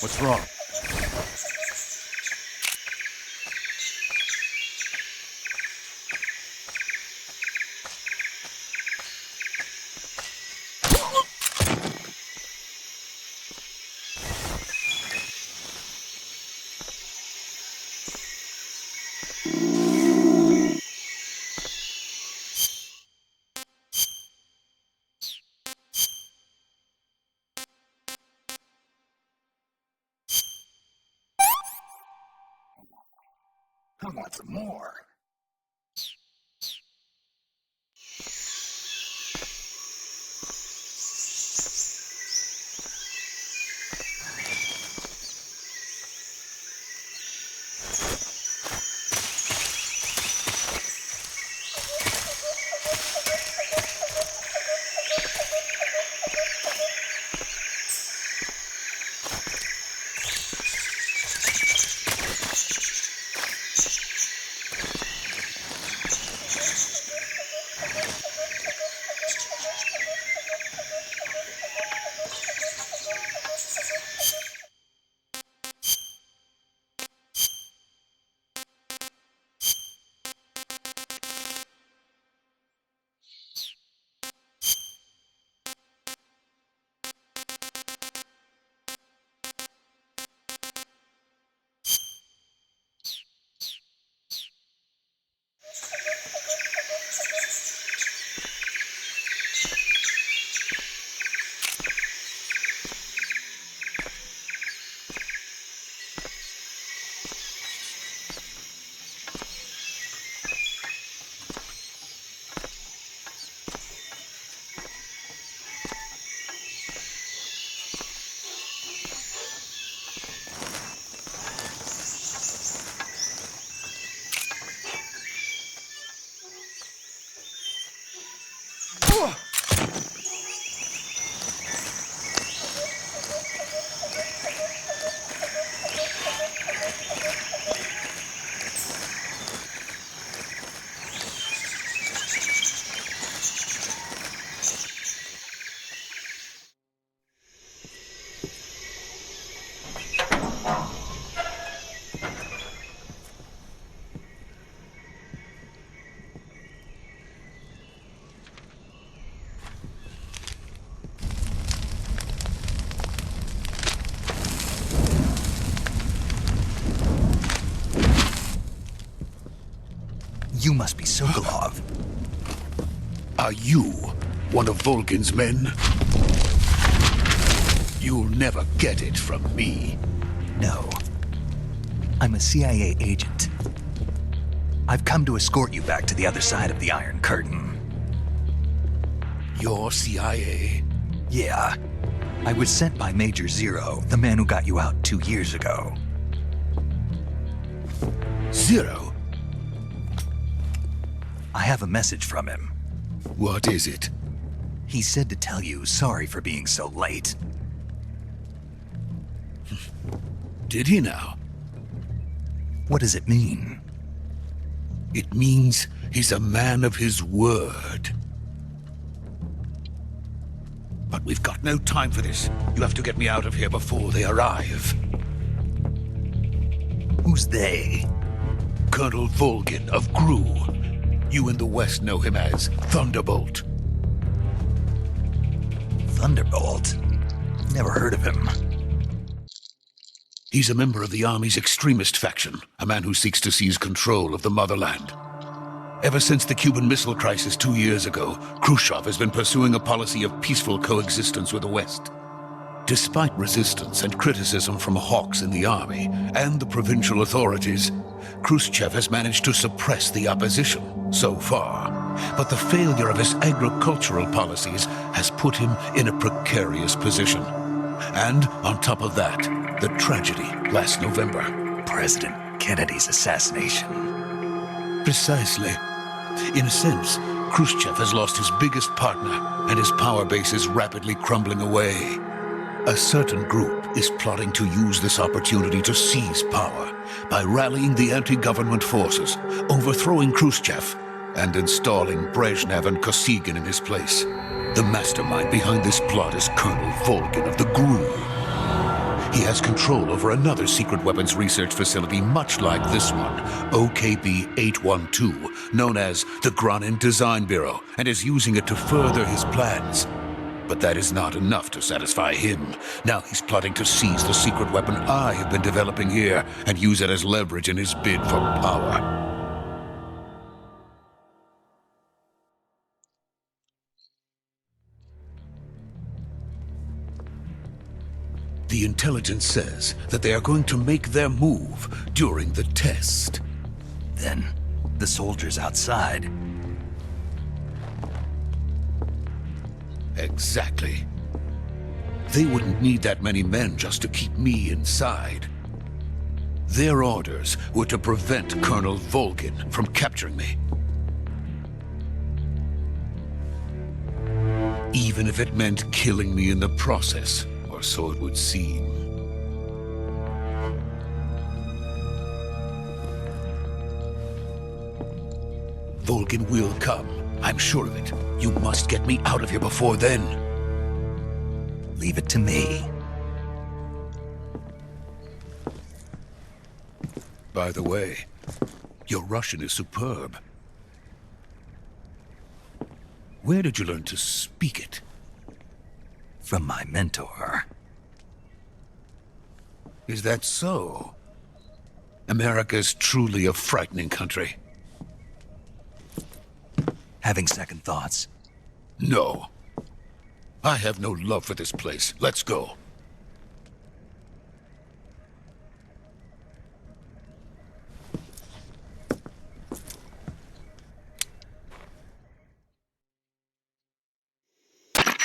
What's wrong? I want some more. You must be Sokolov. Are you one of Volgin's men? You'll never get it from me. No. I'm a CIA agent. I've come to escort you back to the other side of the Iron Curtain. You're CIA? Yeah. I was sent by Major Zero, the man who got you out 2 years ago. Zero? I have a message from him. What is it? He said to tell you sorry for being so late. Did he now? What does it mean? It means he's a man of his word. But we've got no time for this. You have to get me out of here before they arrive. Who's they? Colonel Volgin of Gru. You in the West know him as Thunderbolt. Thunderbolt? Never heard of him. He's a member of the Army's extremist faction, a man who seeks to seize control of the motherland. Ever since the Cuban Missile Crisis 2 years ago, Khrushchev has been pursuing a policy of peaceful coexistence with the West. Despite resistance and criticism from hawks in the army and the provincial authorities, Khrushchev has managed to suppress the opposition so far. But the failure of his agricultural policies has put him in a precarious position. And on top of that, the tragedy last November. President Kennedy's assassination. Precisely. In a sense, Khrushchev has lost his biggest partner, and his power base is rapidly crumbling away. A certain group is plotting to use this opportunity to seize power by rallying the anti-government forces, overthrowing Khrushchev, and installing Brezhnev and Kosygin in his place. The mastermind behind this plot is Colonel Volgin of the GRU. He has control over another secret weapons research facility much like this one, OKB-812, known as the Granin Design Bureau, and is using it to further his plans. But that is not enough to satisfy him. Now he's plotting to seize the secret weapon I have been developing here and use it as leverage in his bid for power. The intelligence says that they are going to make their move during the test. Then, the soldiers outside. Exactly. They wouldn't need that many men just to keep me inside. Their orders were to prevent Colonel Volgin from capturing me. Even if it meant killing me in the process. Or so it would seem. Volgin will come. I'm sure of it. You must get me out of here before then. Leave it to me. By the way, your Russian is superb. Where did you learn to speak it? From my mentor. Is that so? America's truly a frightening country. Having second thoughts? No. I have no love for this place. Let's go.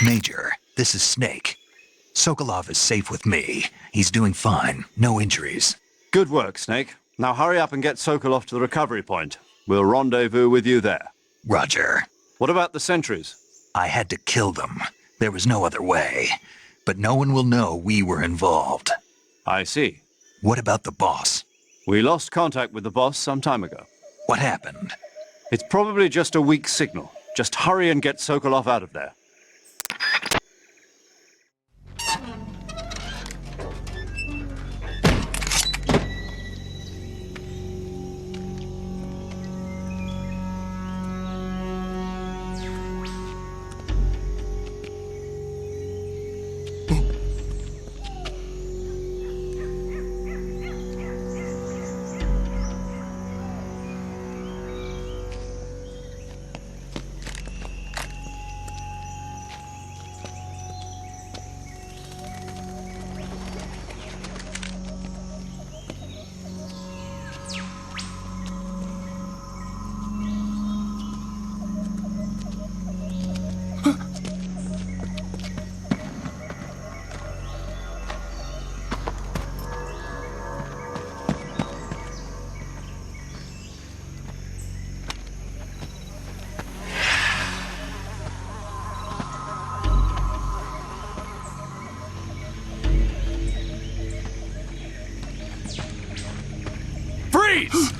Major, this is Snake. Sokolov is safe with me. He's doing fine. No injuries. Good work, Snake. Now hurry up and get Sokolov to the recovery point. We'll rendezvous with you there. Roger. What about the sentries? I had to kill them. There was no other way. But no one will know we were involved. I see. What about the boss? We lost contact with the boss some time ago. What happened? It's probably just a weak signal. Just hurry and get Sokolov out of there. Freeze!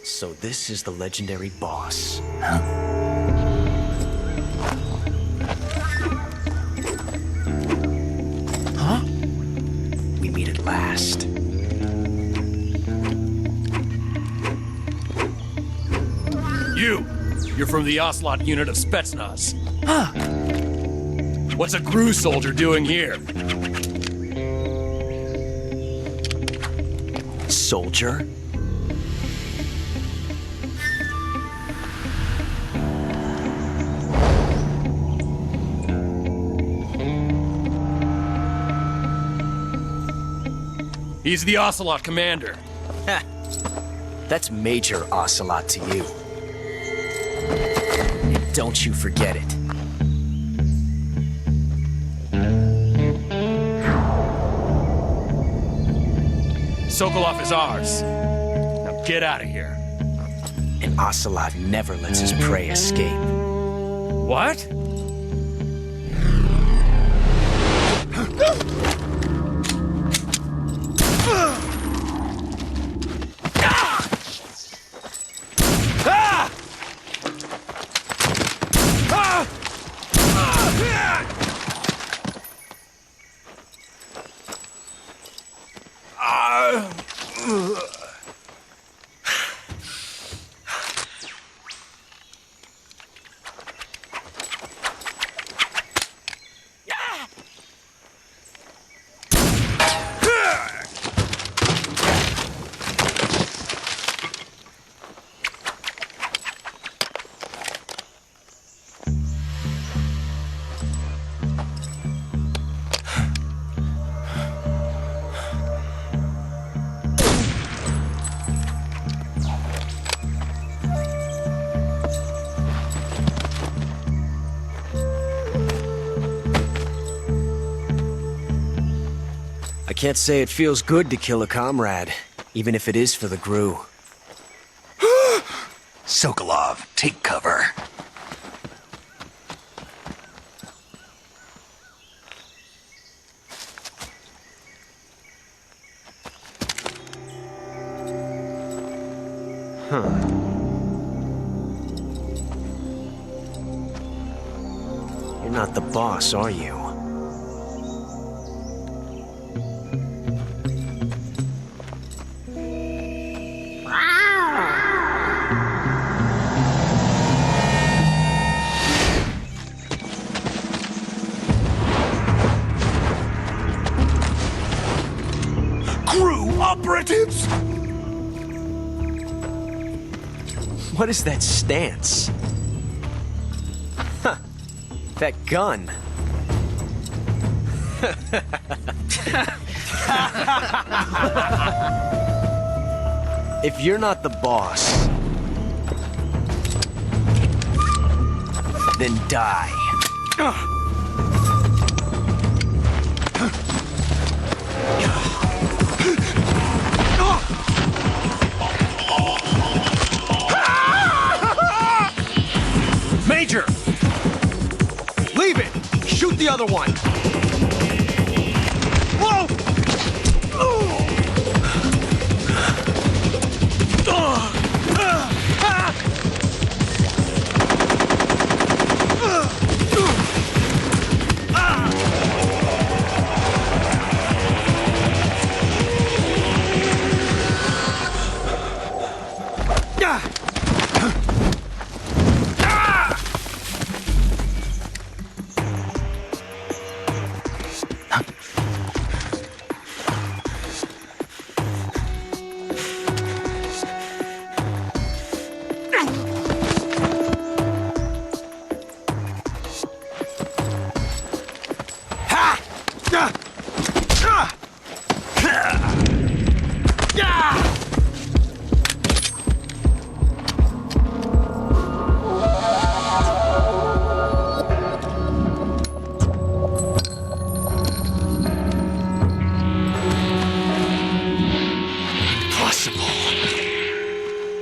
So this is the legendary boss. Huh? We meet at last. You're from the Ocelot unit of Spetsnaz. Huh. What's a GRU soldier doing here? Soldier? He's the Ocelot commander. Ha! That's Major Ocelot to you. Don't you forget it. Sokolov is ours. Now get out of here. And Ocelot never lets his prey escape. What? I can't say it feels good to kill a comrade, even if it is for the Gru. Sokolov, take cover. You're not the boss, are you? Crew operatives! What is that stance? Huh. That gun. If you're not the boss, then die. Major! Leave it! Shoot the other one! Whoa!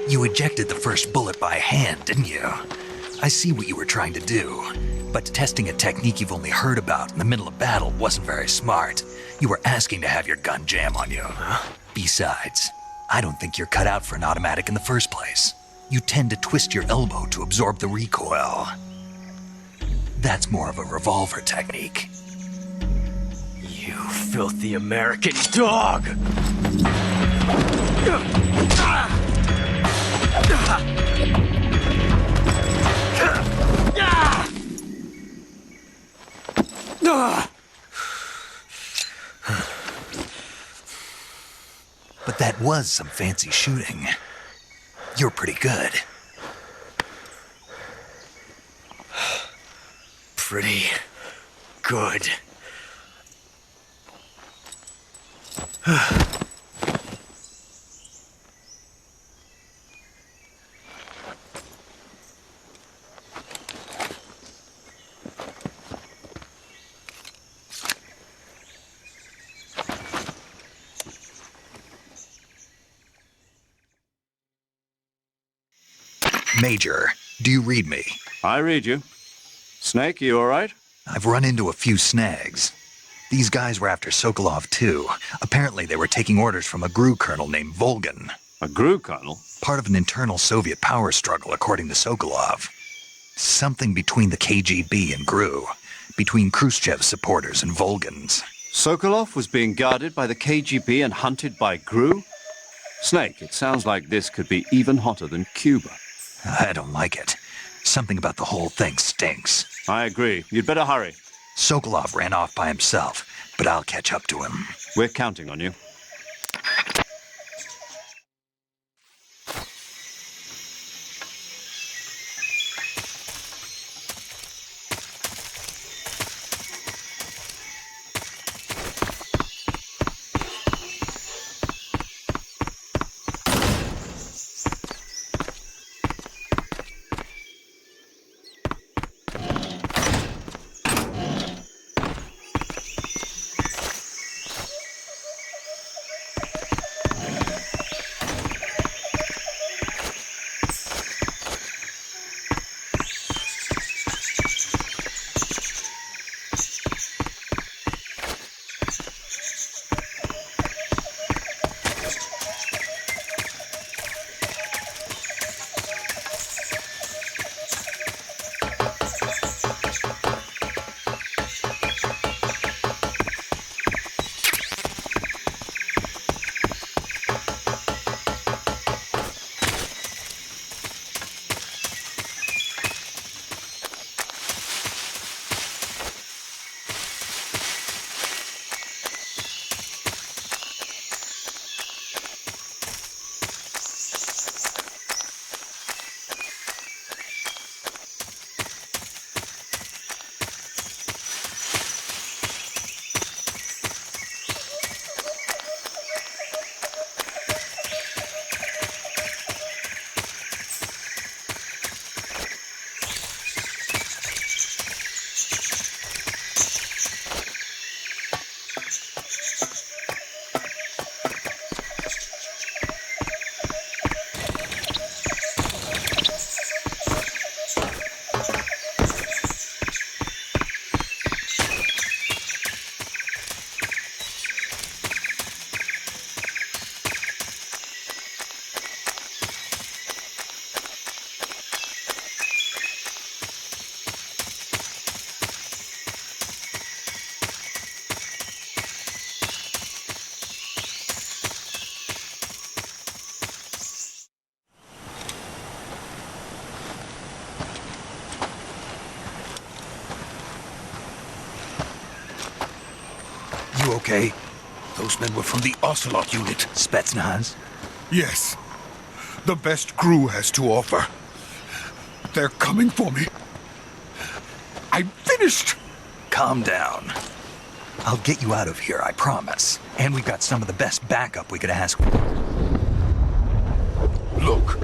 You ejected the first bullet by hand, didn't you? I see what you were trying to do, but testing a technique you've only heard about in the middle of battle wasn't very smart. You were asking to have your gun jam on you. Besides, I don't think you're cut out for an automatic in the first place. You tend to twist your elbow to absorb the recoil. That's more of a revolver technique. You filthy American dog! But that was some fancy shooting. You're pretty good. Pretty good. Major, do you read me? I read you. Snake, you all right? I've run into a few snags. These guys were after Sokolov too. Apparently they were taking orders from a GRU colonel named Volgan. A GRU colonel? Part of an internal Soviet power struggle, according to Sokolov. Something between the KGB and GRU. Between Khrushchev's supporters and Volgan's. Sokolov was being guarded by the KGB and hunted by GRU? Snake, it sounds like this could be even hotter than Cuba. I don't like it. Something about the whole thing stinks. I agree. You'd better hurry. Sokolov ran off by himself, but I'll catch up to him. We're counting on you. You okay? Those men were from the Ocelot unit. Spetsnaz? Yes. The best GRU has to offer. They're coming for me. I'm finished! Calm down. I'll get you out of here, I promise. And we've got some of the best backup we could ask for. Look.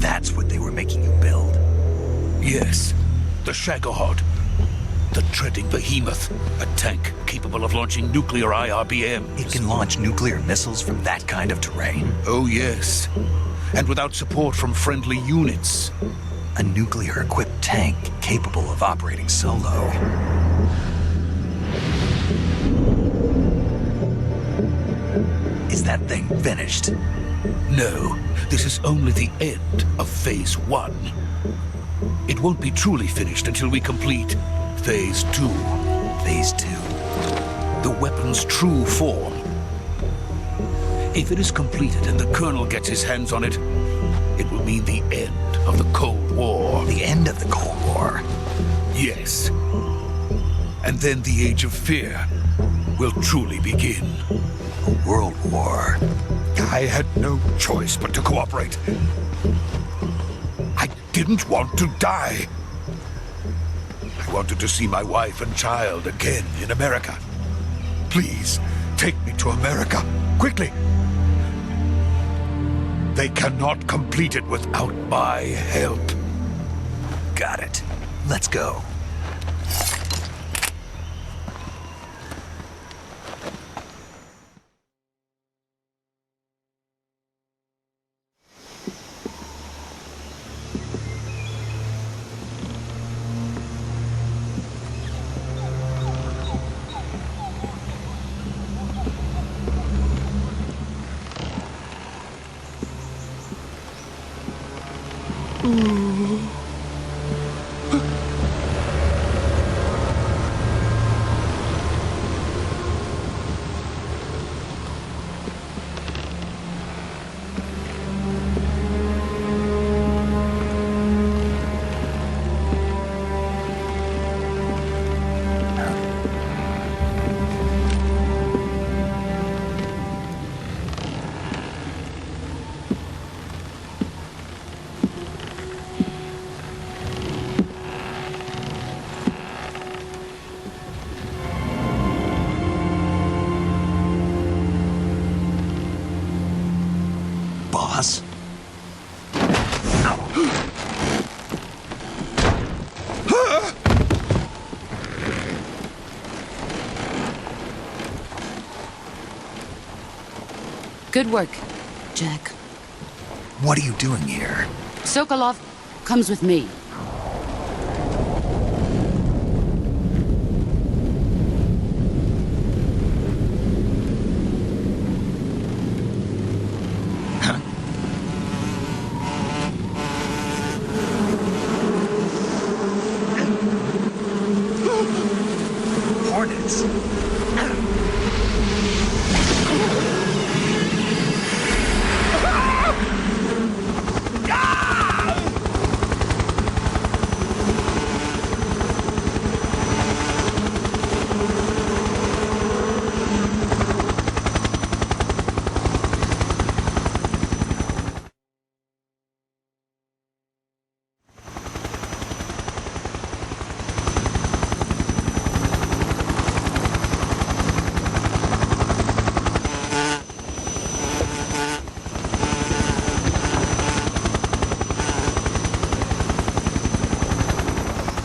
That's what they were making you build? Yes. The Shagohod. The treading behemoth. A tank capable of launching nuclear IRBMs. It can launch nuclear missiles from that kind of terrain? Oh, yes. And without support from friendly units. A nuclear-equipped tank capable of operating solo. Is that thing finished? No, this is only the end of Phase 1. It won't be truly finished until we complete Phase 2. Phase 2? The weapon's true form. If it is completed and the Colonel gets his hands on it, it will mean the end of the Cold War. The end of the Cold War? Yes. And then the Age of Fear will truly begin. A world war? I had no choice but to cooperate. I didn't want to die. I wanted to see my wife and child again in America. Please, take me to America, quickly. They cannot complete it without my help. Got it. Let's go. Boss? Good work, Jack. What are you doing here? Sokolov comes with me. Hornets.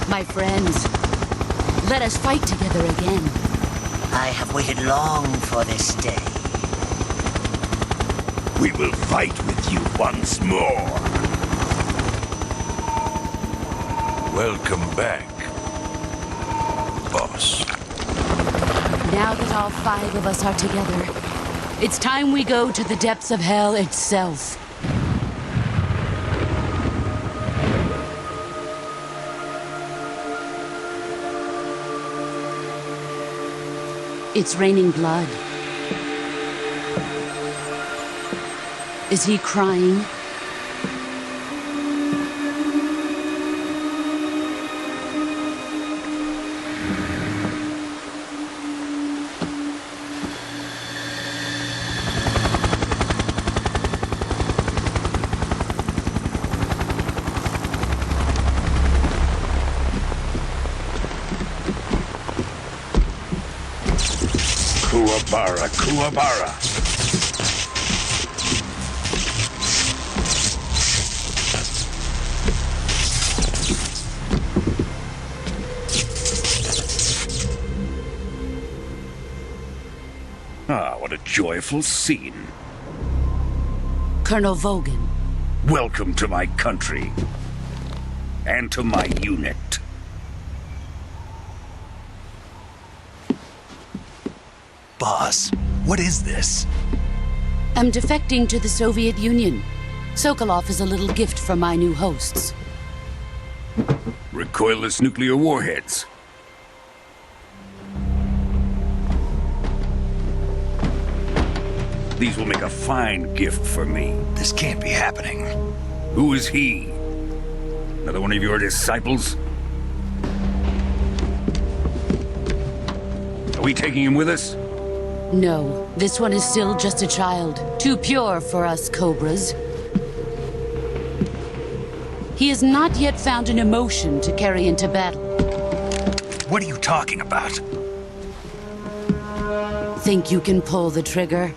My friends, let us fight together again. I have waited long for this day. We will fight with you once more. Welcome back, boss. Now that all 5 of us are together, it's time we go to the depths of hell itself. It's raining blood. Is he crying? Kuwabara, Kuwabara. Ah, what a joyful scene. Colonel Vogan. Welcome to my country. And to my unit. Boss, what is this? I'm defecting to the Soviet Union. Sokolov is a little gift from my new hosts. Recoilless nuclear warheads. These will make a fine gift for me. This can't be happening. Who is he? Another one of your disciples? Are we taking him with us? No, this one is still just a child. Too pure for us Cobras. He has not yet found an emotion to carry into battle. What are you talking about? Think you can pull the trigger?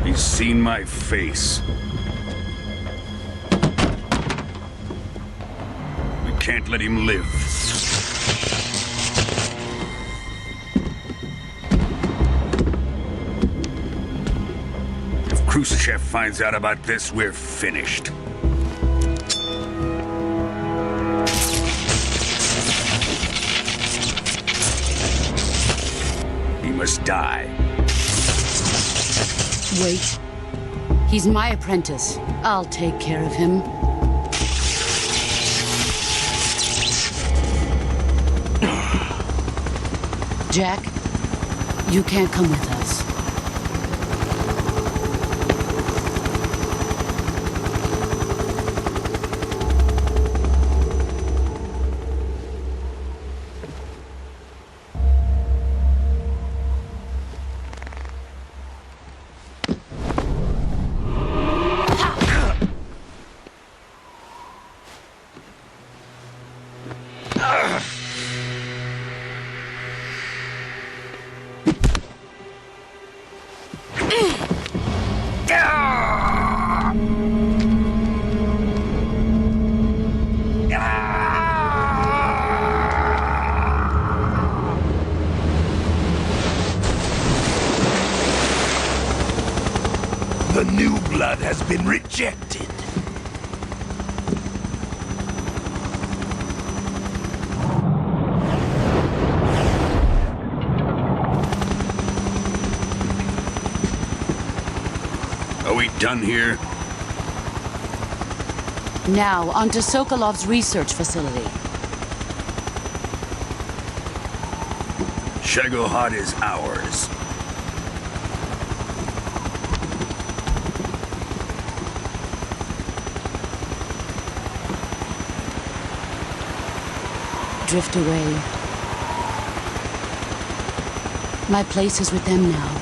He's seen my face. We can't let him live. If Khrushchev finds out about this, we're finished. He must die. Wait. He's my apprentice. I'll take care of him. Jack, you can't come with us. The new blood has been rejected. Are we done here? Now, on to Sokolov's research facility. Shagohod is ours. Drift away. My place is with them now.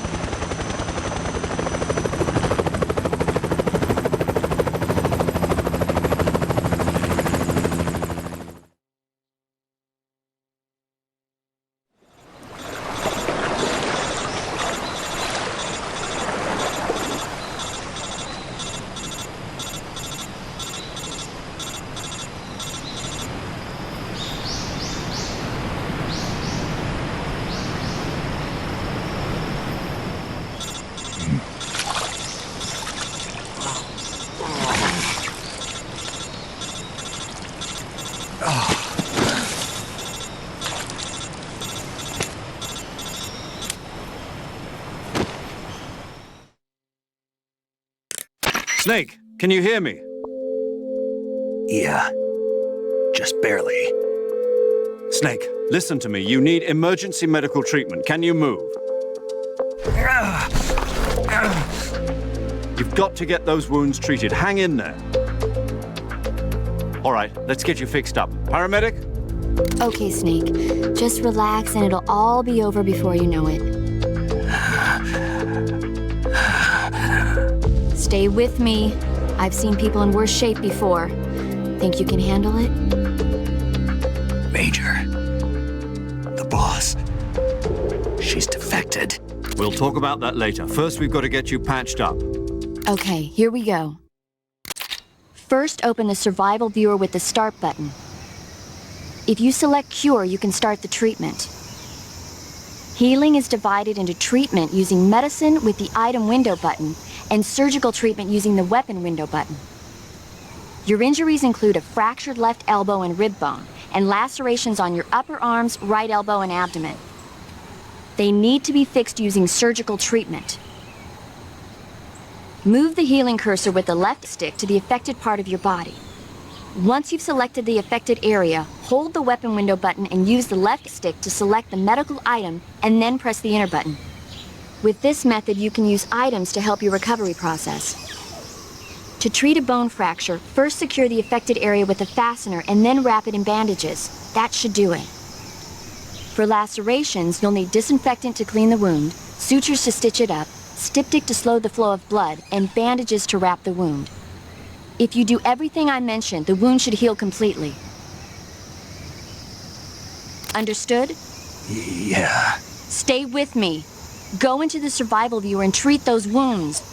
Snake, can you hear me? Yeah. Just barely. Snake, listen to me. You need emergency medical treatment. Can you move? You've got to get those wounds treated. Hang in there. All right, let's get you fixed up. Paramedic? Okay, Snake. Just relax and it'll all be over before you know it. Stay with me. I've seen people in worse shape before. Think you can handle it? Major. The boss. She's defected. We'll talk about that later. First, we've got to get you patched up. Okay, here we go. First, open the survival viewer with the start button. If you select cure, you can start the treatment. Healing is divided into treatment using medicine with the item window button and surgical treatment using the weapon window button. Your injuries include a fractured left elbow and rib bone, and lacerations on your upper arms, right elbow, and abdomen. They need to be fixed using surgical treatment. Move the healing cursor with the left stick to the affected part of your body. Once you've selected the affected area, hold the weapon window button and use the left stick to select the medical item, and then press the enter button. With this method, you can use items to help your recovery process. To treat a bone fracture, first secure the affected area with a fastener and then wrap it in bandages. That should do it. For lacerations, you'll need disinfectant to clean the wound, sutures to stitch it up, styptic to slow the flow of blood, and bandages to wrap the wound. If you do everything I mentioned, the wound should heal completely. Understood? Yeah. Stay with me. Go into the survival viewer and treat those wounds.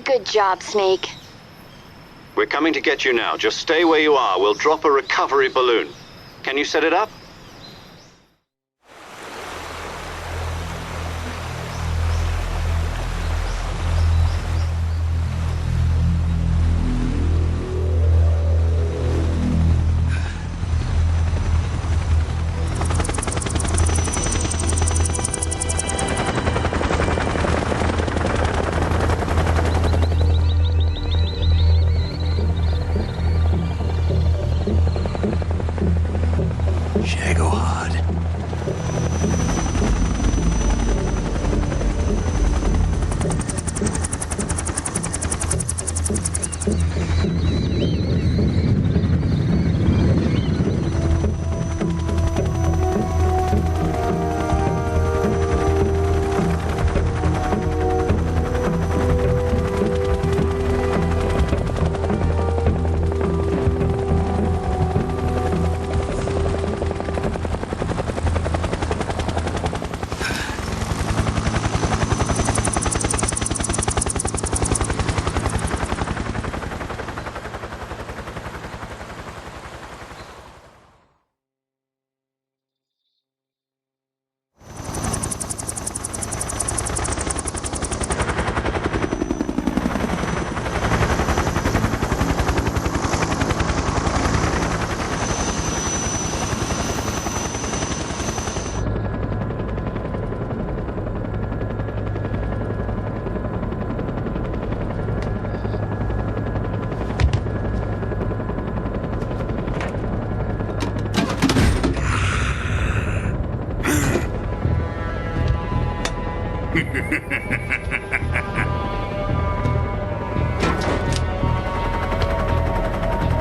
Good job, Snake. We're coming to get you now. Just stay where you are. We'll drop a recovery balloon. Can you set it up? Shagohod.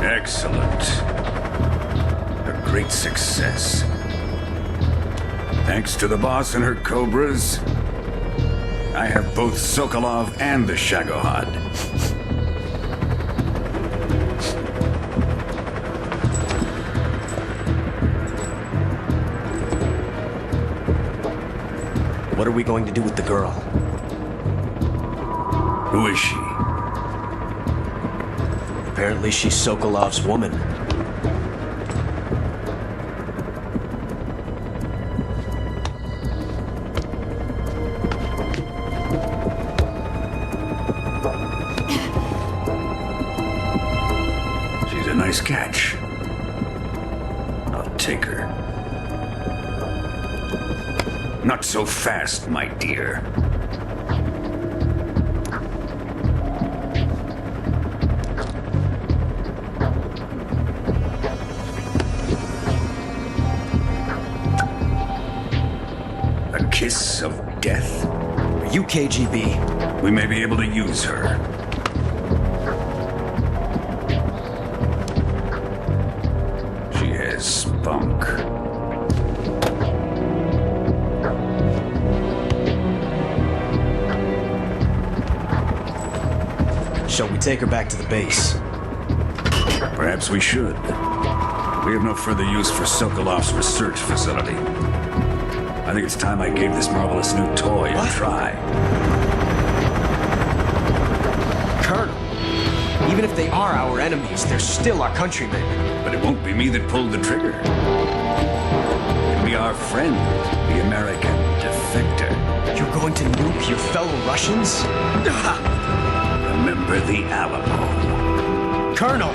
Excellent. A great success. Thanks to the boss and her cobras, I have both Sokolov and the Shagohod. What are we going to do with the girl? Who is she? Apparently she's Sokolov's woman. She's a nice catch. I'll take her. Not so fast, my dear. A kiss of death? Are you KGB? We may be able to use her. She has spunk. Shall we take her back to the base? Perhaps we should. We have no further use for Sokolov's research facility. I think it's time I gave this marvelous new toy a try. Colonel, even if they are our enemies, they're still our countrymen. But it won't be me that pulled the trigger. It'll be our friend, the American defector. You're going to nuke your fellow Russians? Remember the Alamo. Colonel!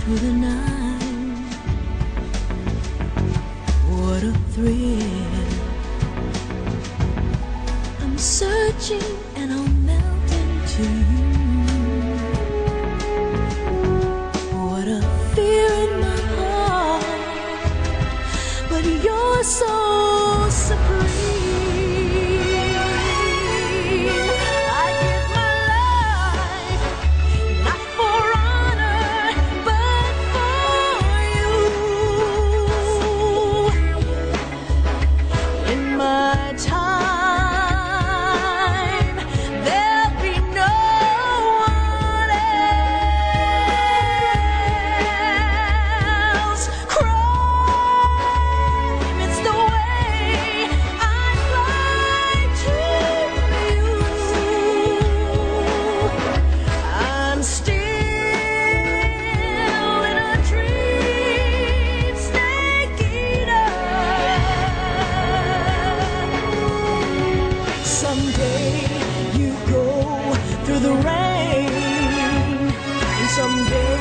to the night. What a thrill. I'm searching and I'll melt into you. What a fear in my heart, but you're so supreme. I give my life, not for honor, but for you. In my time, there'll be no one else. Crime, it's the way I fly to you. I'm still in a dream, snake eater. Someday you go through the rain, and someday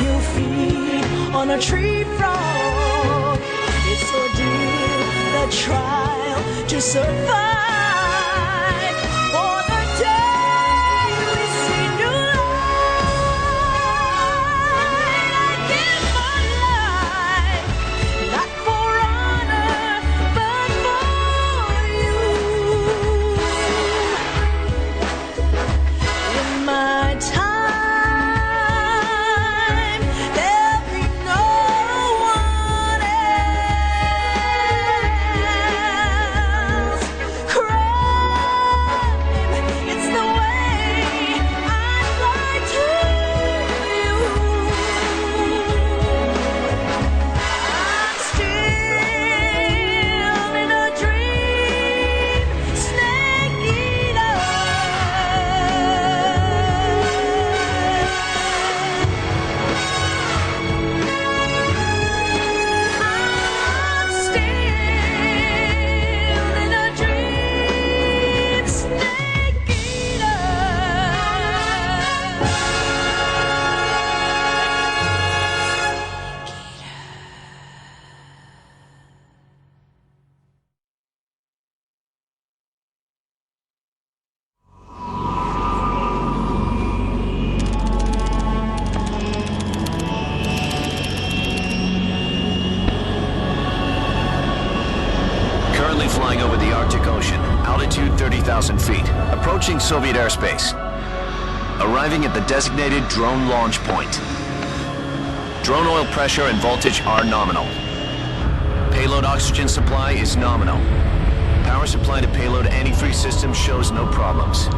you'll feed on a tree frog. It's ordeal, the trial to survive. For the day we see new light, I give my life, not for honor, but for you. In my time, there'll be no one else. Crime, it's the way I fly to you. I'm still in a dream, snake eater. I'm still in a dream, snake eater. Currently flying over the Arctic Ocean, altitude 30,000 feet, approaching Soviet airspace. Arriving at the designated drone launch point. Drone oil pressure and voltage are nominal. Payload oxygen supply is nominal. Power supply to payload antifreeze system shows no problems.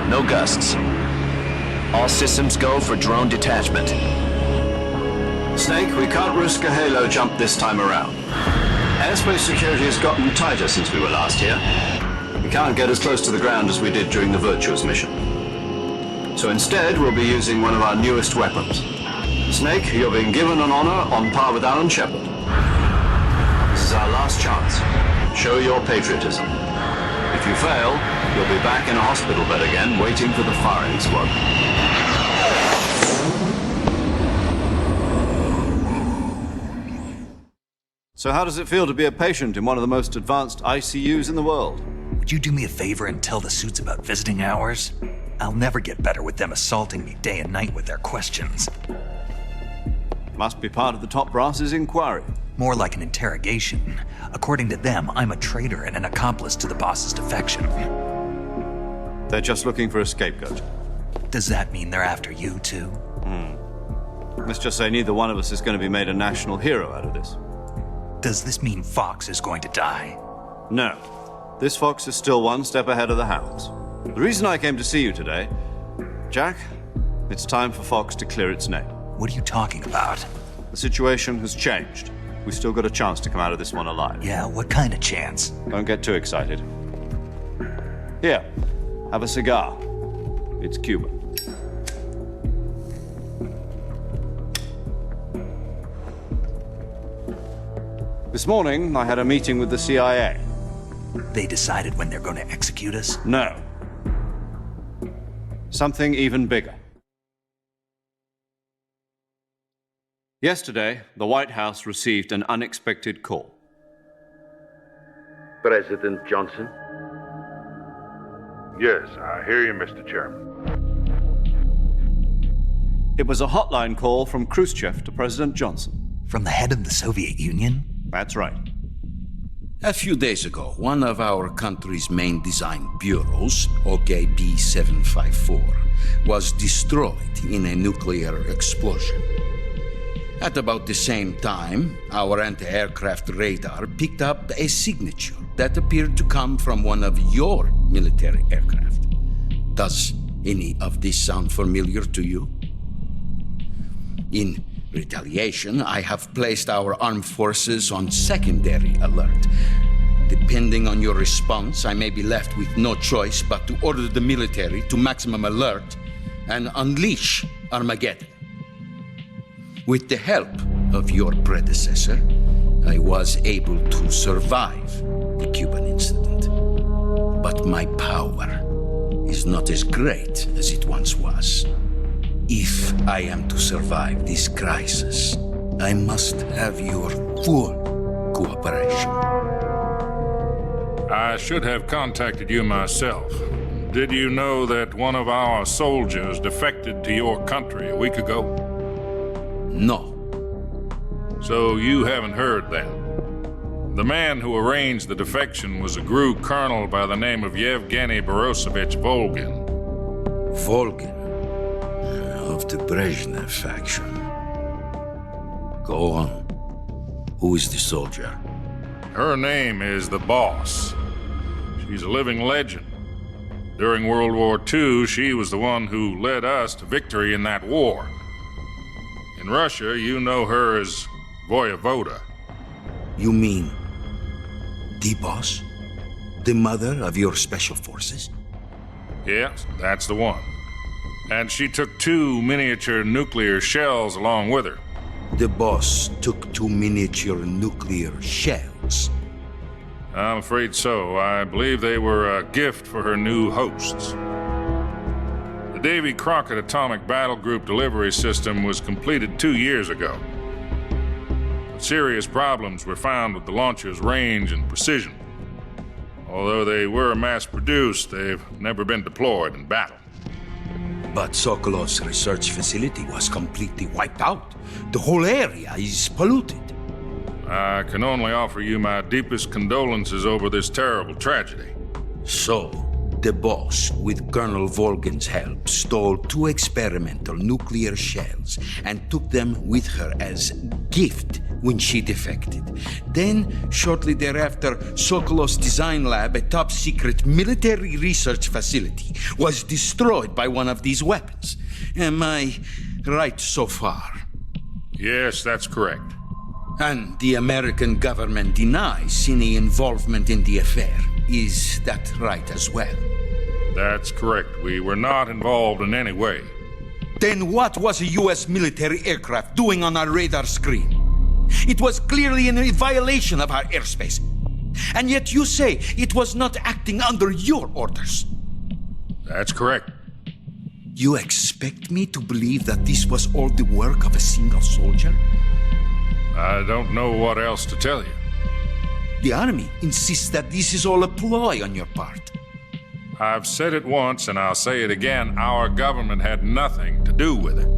No gusts. All systems go for drone detachment. Snake, we can't risk a halo jump this time around. Airspace security has gotten tighter since we were last here. We can't get as close to the ground as we did during the Virtuous mission. So instead, we'll be using one of our newest weapons. Snake, you're being given an honor on par with Alan Shepard. This is our last chance. Show your patriotism. If you fail, you'll be back in a hospital bed again, waiting for the firing squad. So how does it feel to be a patient in one of the most advanced ICUs in the world? Would you do me a favor and tell the suits about visiting hours? I'll never get better with them assaulting me day and night with their questions. Must be part of the top brass's inquiry. More like an interrogation. According to them, I'm a traitor and an accomplice to the boss's defection. They're just looking for a scapegoat. Does that mean they're after you, too? Let's just say neither one of us is going to be made a national hero out of this. Does this mean Fox is going to die? No. This fox is still one step ahead of the hounds. The reason I came to see you today, Jack, it's time for Fox to clear its name. What are you talking about? The situation has changed. We've still got a chance to come out of this one alive. Yeah, what kind of chance? Don't get too excited. Here, have a cigar. It's Cuban. This morning, I had a meeting with the CIA. They decided when they're going to execute us? No. Something even bigger. Yesterday, the White House received an unexpected call. President Johnson? Yes, I hear you, Mr. Chairman. It was a hotline call from Khrushchev to President Johnson. From the head of the Soviet Union? That's right. A few days ago, one of our country's main design bureaus, OKB 754, was destroyed in a nuclear explosion. At about the same time, our anti-aircraft radar picked up a signature that appeared to come from one of your military aircraft. Does any of this sound familiar to you? In retaliation, I have placed our armed forces on secondary alert. Depending on your response, I may be left with no choice but to order the military to maximum alert and unleash Armageddon. With the help of your predecessor, I was able to survive the Cuban incident. But my power is not as great as it once was. If I am to survive this crisis, I must have your full cooperation. I should have contacted you myself. Did you know that one of our soldiers defected to your country a week ago? No. So you haven't heard then? The man who arranged the defection was a GRU colonel by the name of Yevgeny Borisovich Volgin. Volgin? Of the Brezhnev faction. Go on. Who is the soldier? Her name is the Boss. She's a living legend. During World War II, she was the one who led us to victory in that war. In Russia, you know her as Voyevoda. You mean the Boss? The mother of your special forces? Yes, that's the one. And she took 2 miniature nuclear shells along with her. The Boss took 2 miniature nuclear shells? I'm afraid so. I believe they were a gift for her new hosts. The Davy Crockett Atomic Battle Group delivery system was completed 2 years ago. But serious problems were found with the launcher's range and precision. Although they were mass-produced, they've never been deployed in battle. But Sokolov's research facility was completely wiped out. The whole area is polluted. I can only offer you my deepest condolences over this terrible tragedy. So, the Boss, with Colonel Volgin's help, stole 2 experimental nuclear shells and took them with her as gift when she defected. Then, shortly thereafter, Sokolov's design lab, a top-secret military research facility, was destroyed by one of these weapons. Am I right so far? Yes, that's correct. And the American government denies any involvement in the affair. Is that right as well? That's correct. We were not involved in any way. Then what was a U.S. military aircraft doing on our radar screen? It was clearly in violation of our airspace. And yet you say it was not acting under your orders. That's correct. You expect me to believe that this was all the work of a single soldier? I don't know what else to tell you. The Army insists that this is all a ploy on your part. I've said it once and I'll say it again. Our government had nothing to do with it.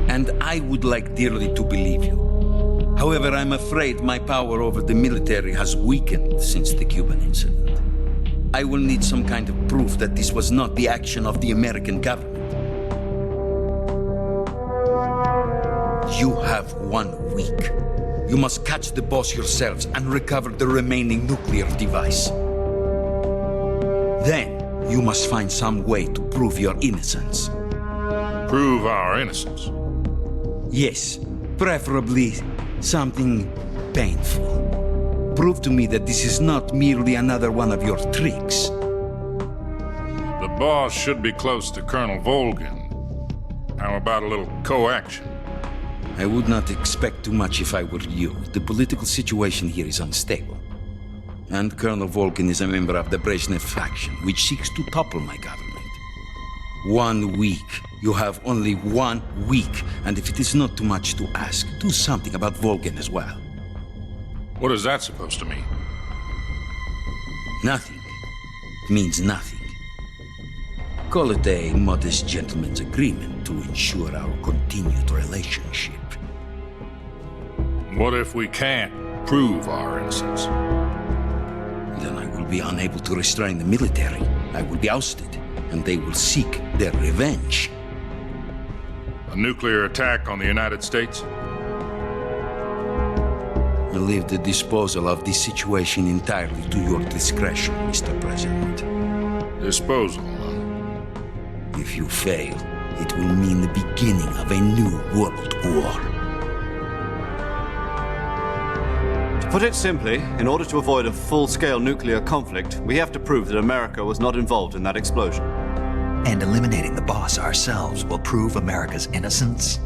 And I would like dearly to believe you. However, I'm afraid my power over the military has weakened since the Cuban incident. I will need some kind of proof that this was not the action of the American government. You have 1 week. You must catch the Boss yourselves and recover the remaining nuclear device. Then, you must find some way to prove your innocence. Prove our innocence? Yes, preferably something painful. Prove to me that this is not merely another one of your tricks. The Boss should be close to Colonel Volgin. How about a little coaction? I would not expect too much if I were you. The political situation here is unstable. And Colonel Volgin is a member of the Brezhnev faction, which seeks to topple my government. 1 week. You have only 1 week, and if it is not too much to ask, do something about Volgin as well. What is that supposed to mean? Nothing. It means nothing. Call it a modest gentleman's agreement to ensure our continued relationship. What if we can't prove our innocence? Then I will be unable to restrain the military. I will be ousted, and they will seek their revenge. A nuclear attack on the United States? I leave the disposal of this situation entirely to your discretion, Mr. President. Disposal, huh? If you fail, it will mean the beginning of a new world war. To put it simply, in order to avoid a full-scale nuclear conflict, we have to prove that America was not involved in that explosion. And eliminating the boss ourselves will prove America's innocence?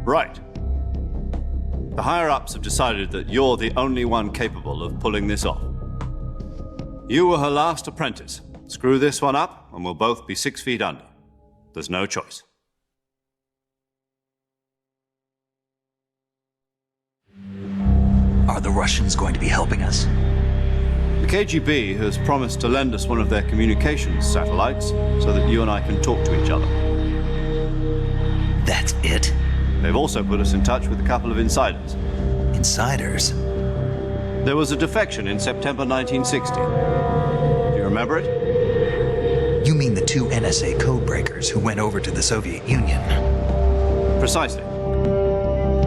Right. The higher-ups have decided that you're the only one capable of pulling this off. You were her last apprentice. Screw this one up, and we'll both be 6 feet under. There's no choice. Are the Russians going to be helping us? The KGB has promised to lend us one of their communications satellites so that you and I can talk to each other. That's it? They've also put us in touch with a couple of insiders. Insiders? There was a defection in September 1960. Do you remember it? You mean the 2 NSA codebreakers who went over to the Soviet Union? Precisely.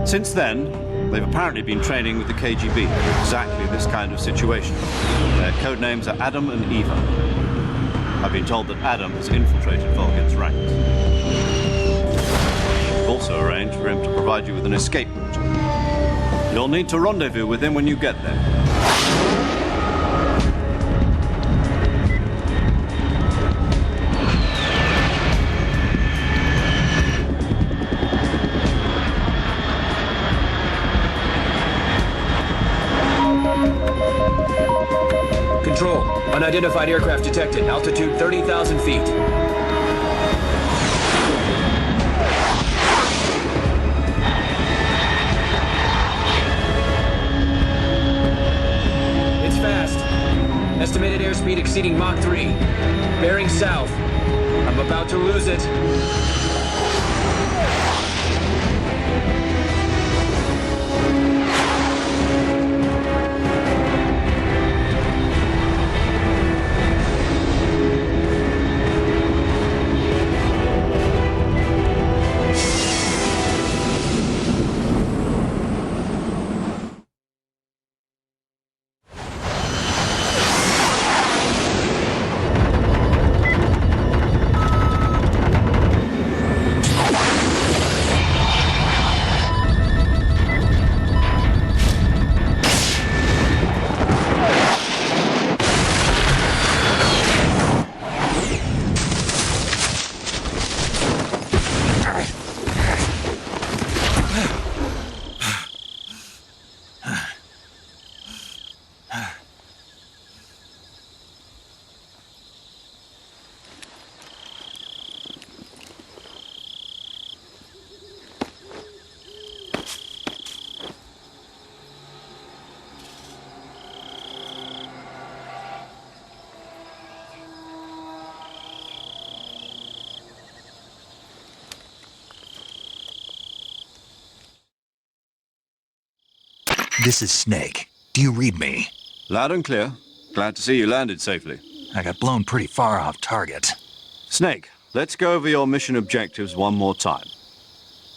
Since then, they've apparently been training with the KGB for exactly this kind of situation. Their code names are Adam and Eva. I've been told that Adam has infiltrated Volgin's ranks. We've also arranged for him to provide you with an escape route. You'll need to rendezvous with him when you get there. Control. Unidentified aircraft detected. Altitude 30,000 feet. It's fast. Estimated airspeed exceeding Mach 3. Bearing south. I'm about to lose it. This is Snake. Do you read me? Loud and clear. Glad to see you landed safely. I got blown pretty far off target. Snake, let's go over your mission objectives one more time.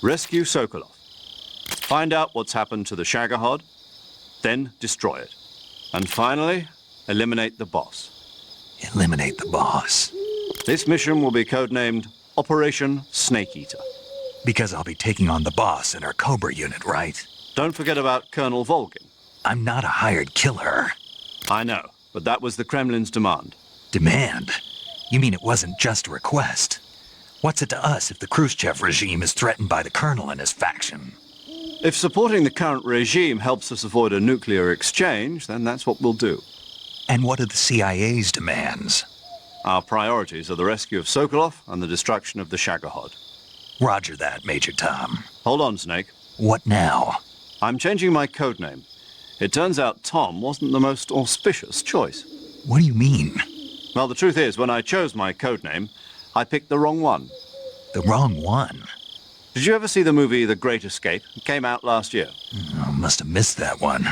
Rescue Sokolov. Find out what's happened to the Shagohod, then destroy it. And finally, eliminate the boss. Eliminate the boss. This mission will be codenamed Operation Snake Eater. Because I'll be taking on the boss in our Cobra unit, right? Don't forget about Colonel Volgin. I'm not a hired killer. I know, but that was the Kremlin's demand. Demand? You mean it wasn't just a request? What's it to us if the Khrushchev regime is threatened by the Colonel and his faction? If supporting the current regime helps us avoid a nuclear exchange, then that's what we'll do. And what are the CIA's demands? Our priorities are the rescue of Sokolov and the destruction of the Shagohod. Roger that, Major Tom. Hold on, Snake. What now? I'm changing my codename. It turns out Tom wasn't the most auspicious choice. What do you mean? Well, the truth is, when I chose my codename, I picked the wrong one. The wrong one? Did you ever see the movie The Great Escape? It came out last year. I must have missed that one.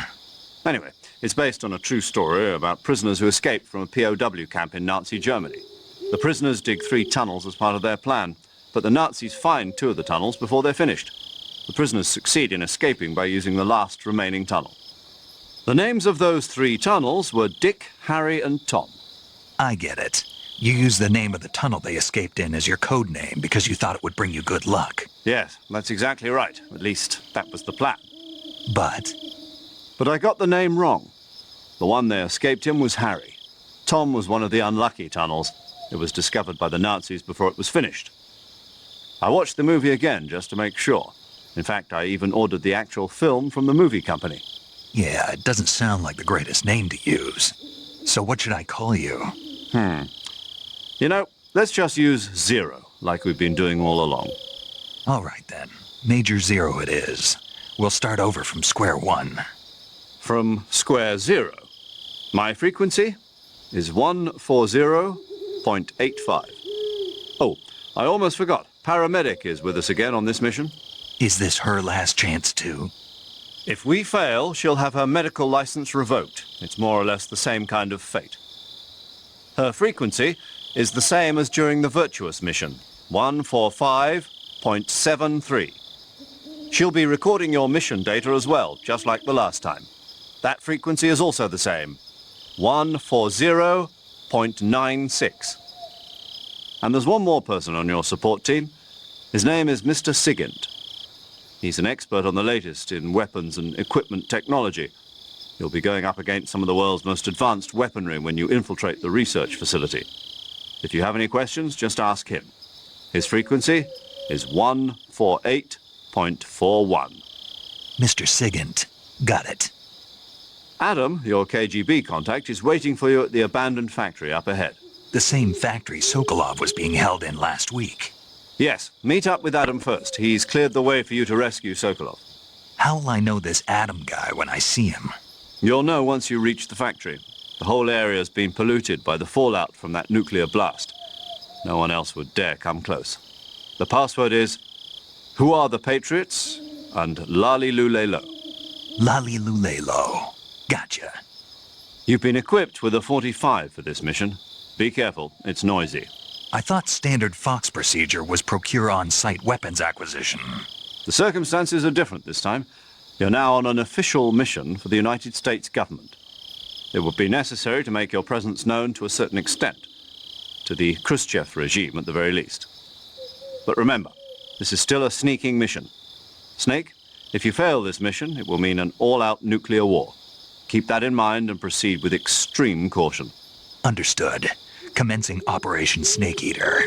Anyway, it's based on a true story about prisoners who escaped from a POW camp in Nazi Germany. The prisoners dig 3 tunnels as part of their plan, but the Nazis find 2 of the tunnels before they're finished. The prisoners succeed in escaping by using the last remaining tunnel. The names of those 3 tunnels were Dick, Harry, and Tom. I get it. You used the name of the tunnel they escaped in as your code name because you thought it would bring you good luck. Yes, that's exactly right. At least, that was the plan. But I got the name wrong. The one they escaped in was Harry. Tom was one of the unlucky tunnels. It was discovered by the Nazis before it was finished. I watched the movie again just to make sure. In fact, I even ordered the actual film from the movie company. yeah, it doesn't sound like the greatest name to use. So what should I call you? You know, let's just use Zero, like we've been doing all along. All right then. Major Zero it is. We'll start over from square one. From square zero. My frequency is 140.85. Oh, I almost forgot. Paramedic is with us again on this mission. Is this her last chance too? If we fail, she'll have her medical license revoked. It's more or less the same kind of fate. Her frequency is the same as during the Virtuous mission, 145.73. She'll be recording your mission data as well, just like the last time. That frequency is also the same, 140.96. And there's one more person on your support team. His name is Mr. Sigint. He's an expert on the latest in weapons and equipment technology. You'll be going up against some of the world's most advanced weaponry when you infiltrate the research facility. If you have any questions, just ask him. His frequency is 148.41. Mr. Sigint. Got it. Adam, your KGB contact, is waiting for you at the abandoned factory up ahead. The same factory Sokolov was being held in last week. Yes, meet up with Adam first. He's cleared the way for you to rescue Sokolov. How will I know this Adam guy when I see him? You'll know once you reach the factory. The whole area's been polluted by the fallout from that nuclear blast. No one else would dare come close. The password is, "Who are the Patriots?" and Lali Lule Lo. Lali Lule Lo. Gotcha. You've been equipped with a 45 for this mission. Be careful, it's noisy. I thought standard Fox procedure was procure on-site weapons acquisition. The circumstances are different this time. You're now on an official mission for the United States government. It would be necessary to make your presence known to a certain extent, to the Khrushchev regime at the very least. But remember, this is still a sneaking mission. Snake, if you fail this mission, it will mean an all-out nuclear war. Keep that in mind and proceed with extreme caution. Understood. Commencing Operation Snake Eater.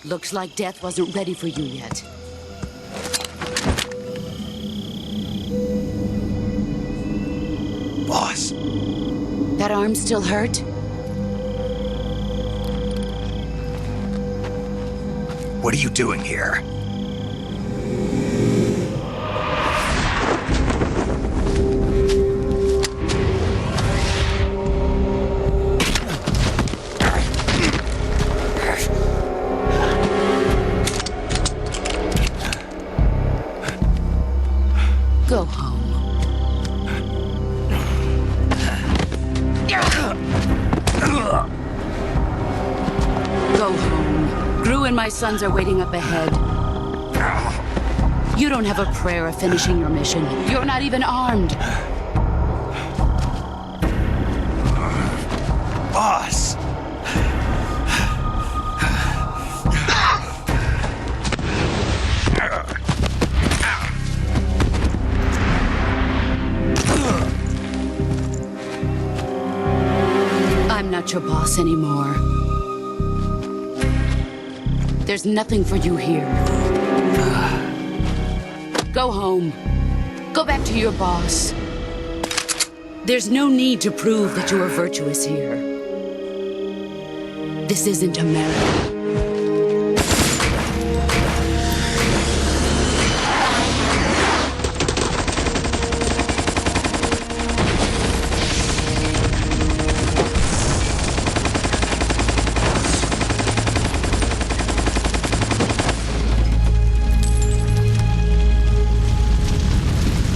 Looks like death wasn't ready for you yet. Boss. That arm still hurt? What are you doing here? Go home. Go home. Gru and my sons are waiting up ahead. You don't have a prayer of finishing your mission. You're not even armed. Boss! I'm not your boss anymore. There's nothing for you here. Go home. Go back to your boss. There's no need to prove that you are virtuous here. This isn't America.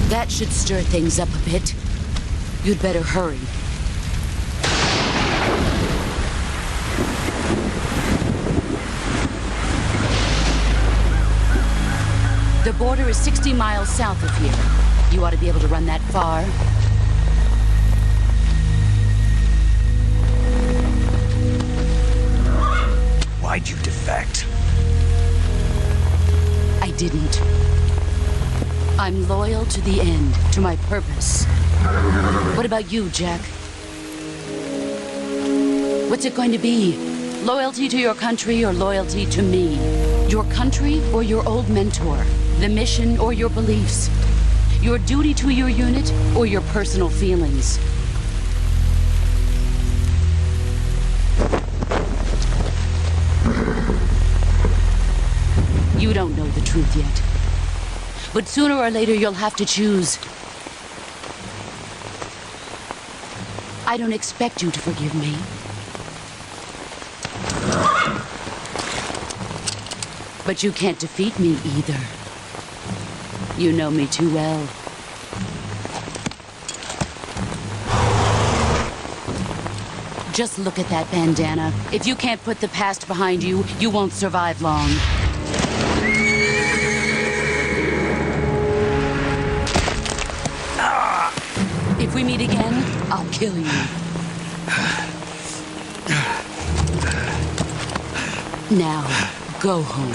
That should stir things up a bit. You'd better hurry. The border is 60 miles south of here. You ought to be able to run that far. Why'd you defect? I didn't. I'm loyal to the end, to my purpose. What about you, Jack? What's it going to be? Loyalty to your country or loyalty to me? Your country or your old mentor? The mission or your beliefs? Your duty to your unit or your personal feelings? You don't know the truth yet. But sooner or later, you'll have to choose. I don't expect you to forgive me. But you can't defeat me either. You know me too well. Just look at that bandana. If you can't put the past behind you, you won't survive long. If we meet again, I'll kill you. Now, go home.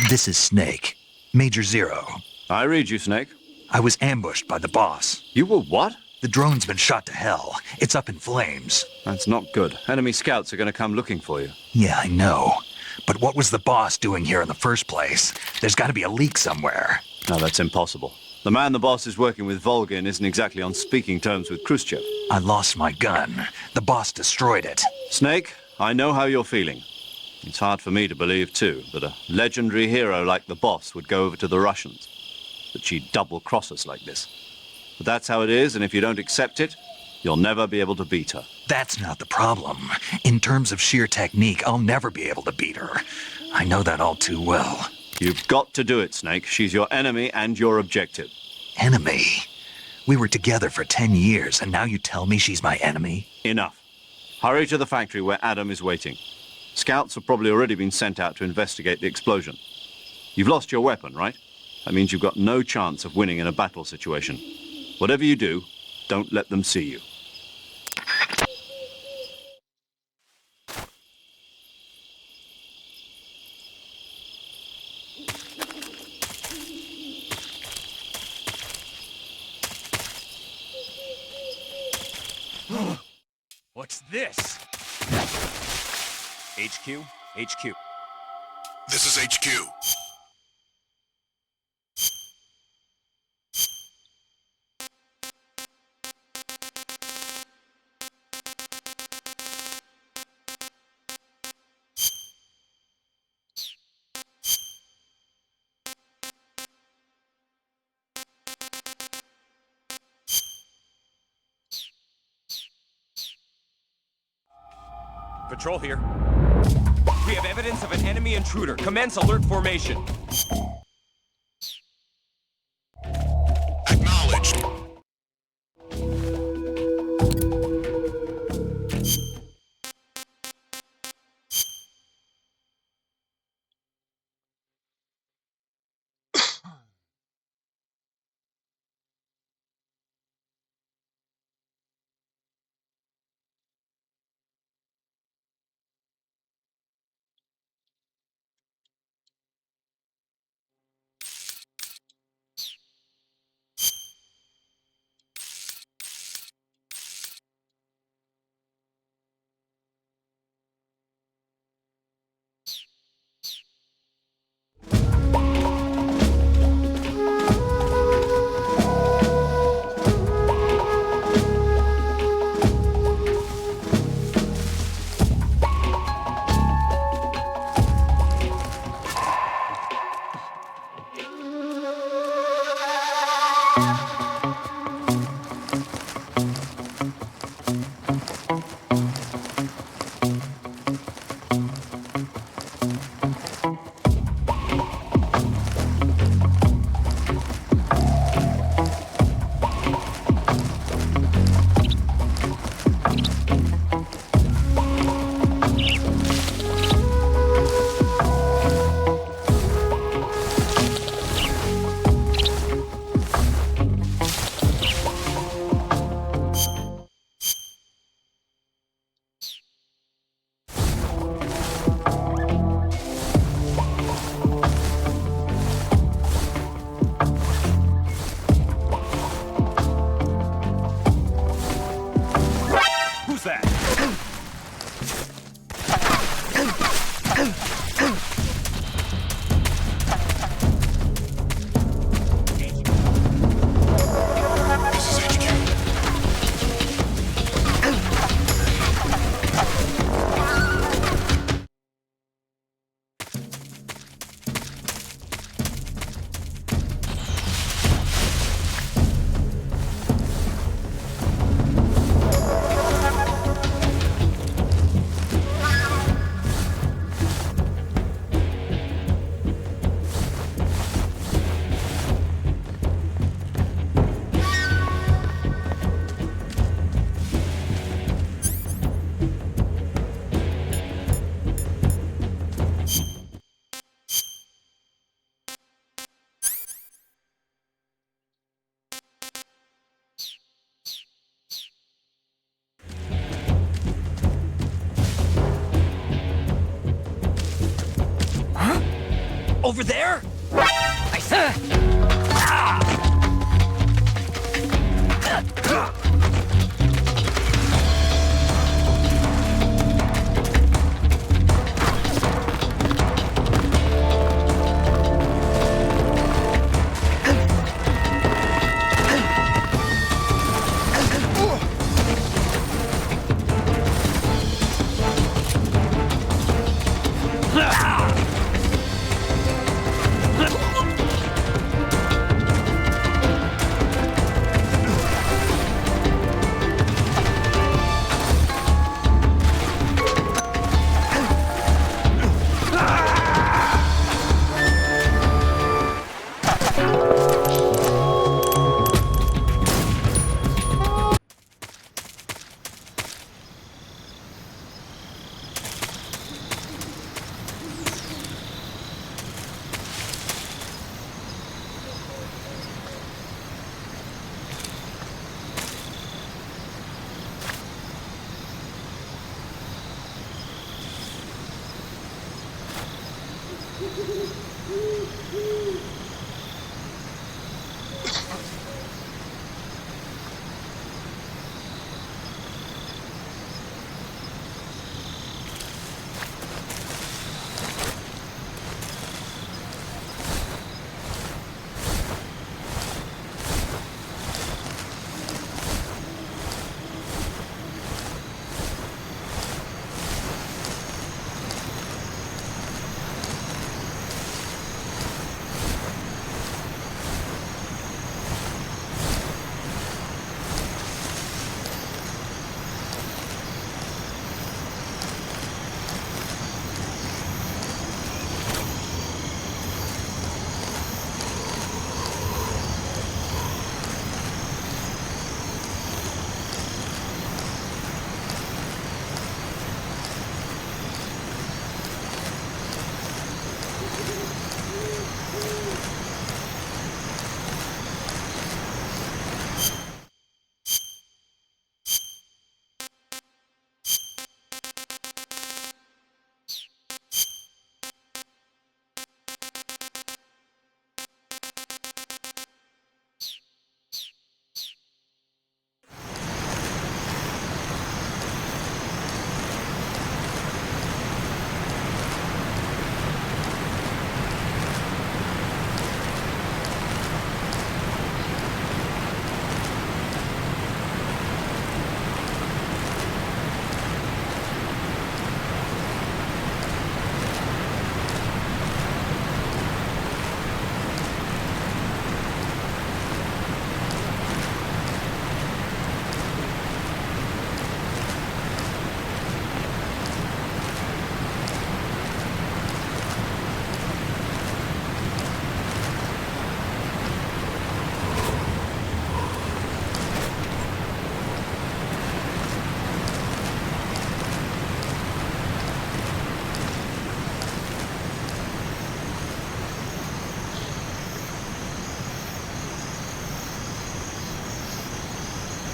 This is Snake. Major Zero. I read you, Snake. I was ambushed by the boss. You were what? The drone's been shot to hell. It's up in flames. That's not good. Enemy scouts are going to come looking for you. Yeah, I know. But what was the boss doing here in the first place? There's got to be a leak somewhere. No, that's impossible. The man the boss is working with, Volgin, isn't exactly on speaking terms with Khrushchev. I lost my gun. The boss destroyed it. Snake, I know how you're feeling. It's hard for me to believe, too, that a legendary hero like the boss would go over to the Russians. That she'd double-cross us like this. But that's how it is, and if you don't accept it, you'll never be able to beat her. That's not the problem. In terms of sheer technique, I'll never be able to beat her. I know that all too well. You've got to do it, Snake. She's your enemy and your objective. Enemy? We were together for 10 years, and now you tell me she's my enemy? Enough. Hurry to the factory where Adam is waiting. Scouts have probably already been sent out to investigate the explosion. You've lost your weapon, right? That means you've got no chance of winning in a battle situation. Whatever you do, don't let them see you. What's this? HQ? HQ. This is HQ. Patrol here. We have evidence of an enemy intruder. Commence alert formation. Acknowledged. Who's that? Over there? I see.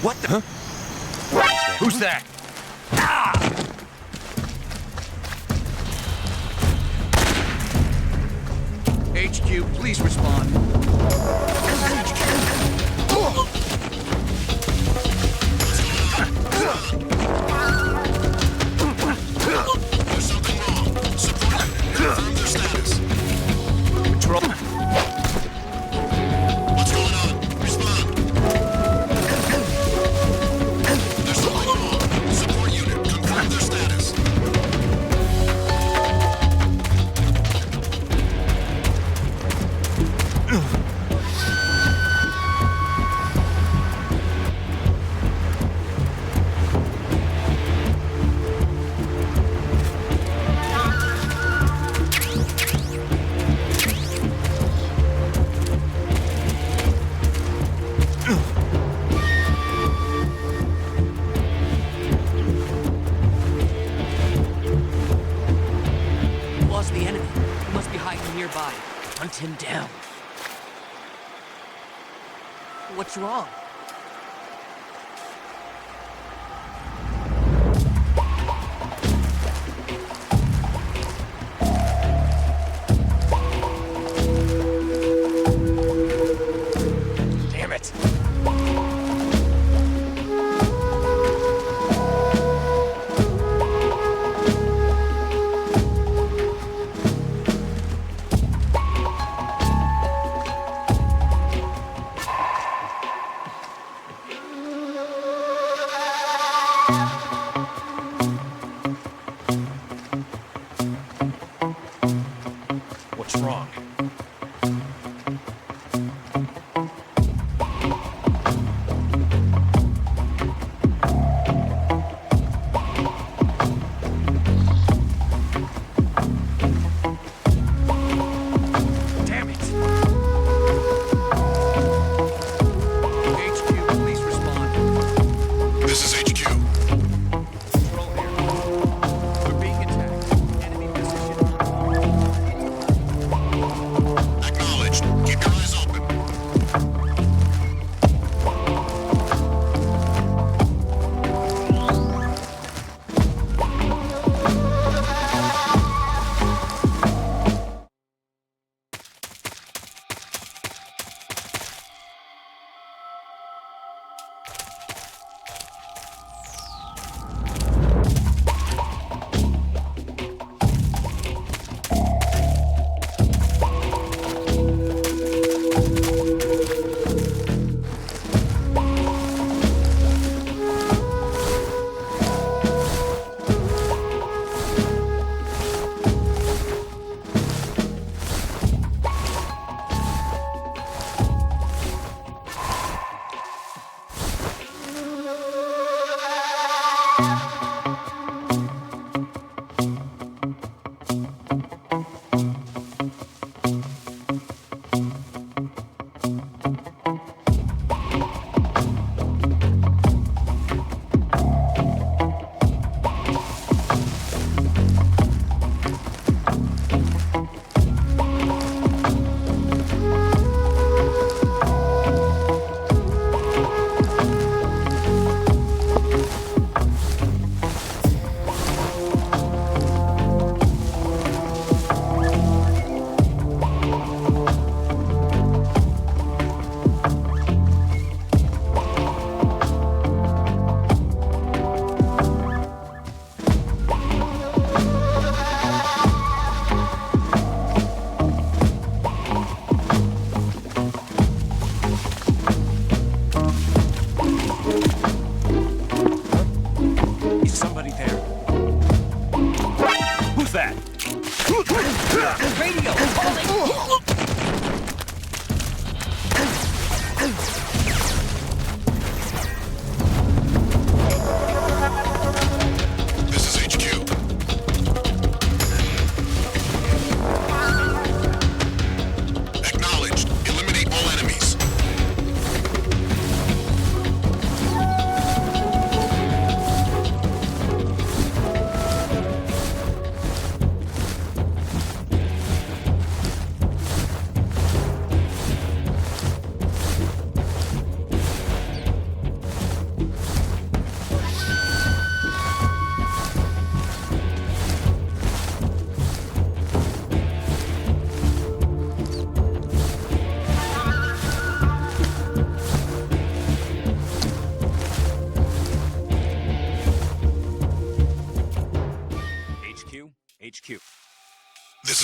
What the? Huh? Who's that? Ah! HQ, please respond. There's something wrong. Support unit, confirm their status. Patrol. What's going on? Respond. There's something wrong. Support unit, confirm their status. Lost the enemy. He must be hiding nearby. Hunt him down. What's wrong? Damn it. What's wrong? Damn it! HQ, please respond. This is HQ. Patrol here. We're being attacked. Enemy position.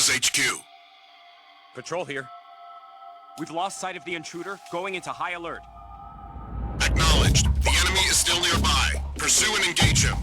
is HQ. Patrol here. We've lost sight of the intruder, going into high alert. Acknowledged. The enemy is still nearby. Pursue and engage him.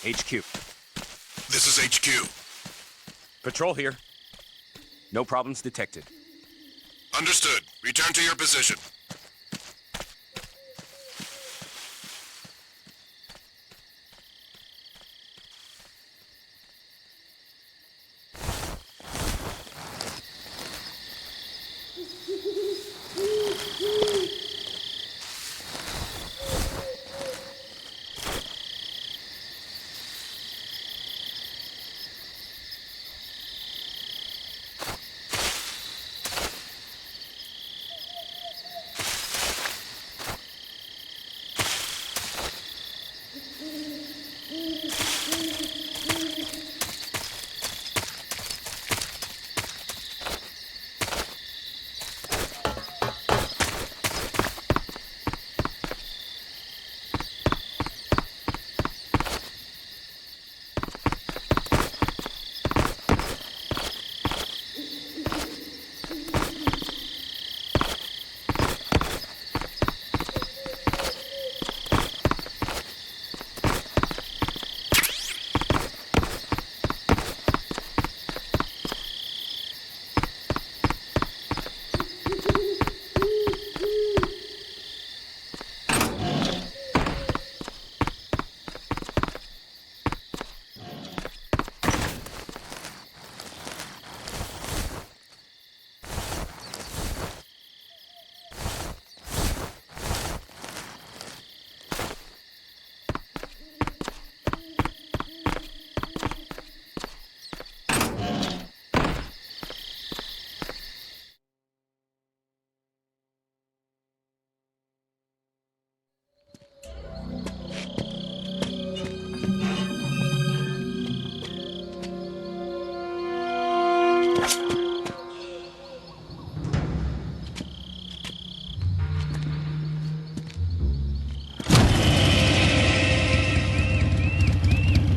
HQ. This is HQ. Patrol here. No problems detected. Understood. Return to your position.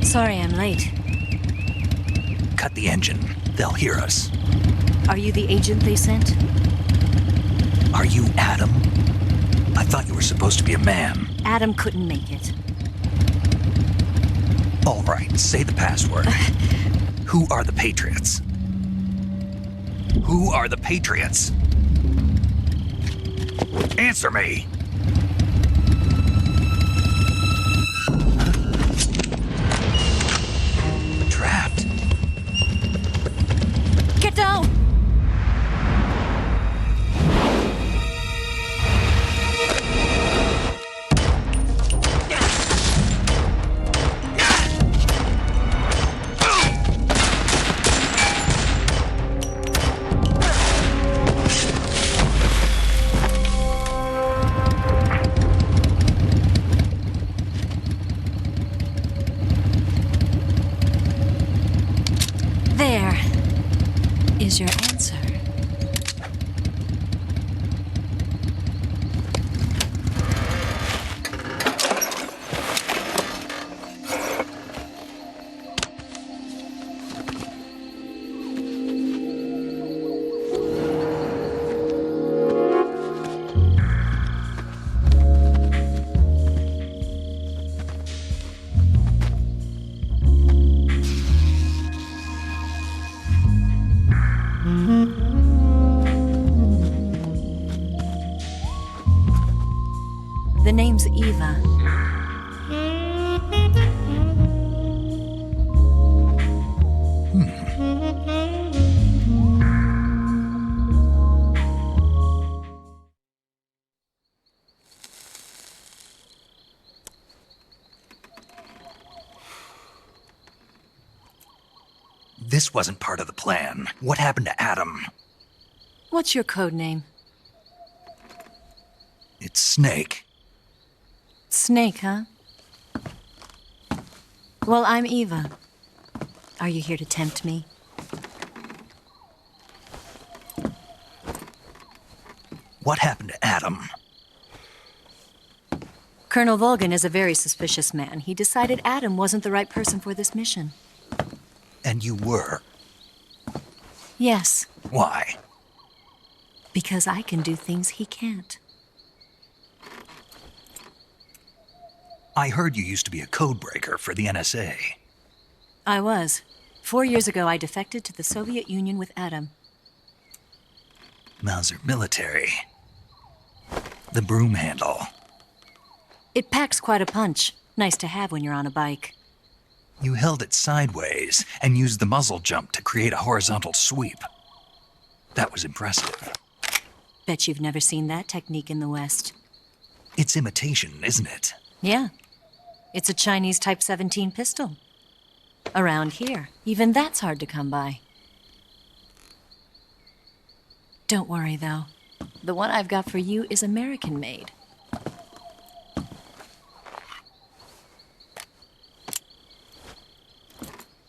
Sorry I'm late. Cut the engine. They'll hear us. Are you the agent they sent? Are you Adam? I thought you were supposed to be a man. Adam couldn't make it. All right, say the password. Who are the Patriots? Who are the Patriots? Answer me! Trapped. Get down! There is your answer. The name's Eva. This wasn't part of the plan. What happened to Adam? What's your code name? It's Snake. Snake, huh? Well, I'm Eva. Are you here to tempt me? What happened to Adam? Colonel Volgan is a very suspicious man. He decided Adam wasn't the right person for this mission. And you were? Yes, Why? because I can do things he can't. I heard you used to be a codebreaker for the NSA. I was. 4 years ago, I defected to the Soviet Union with Adam. Mauser military. The broom handle. It packs quite a punch. Nice to have when you're on a bike. You held it sideways and used the muzzle jump to create a horizontal sweep. That was impressive. Bet you've never seen that technique in the West. It's imitation, isn't it? Yeah. It's a Chinese Type 17 pistol. Around here, even that's hard to come by. Don't worry, though. The one I've got for you is American-made.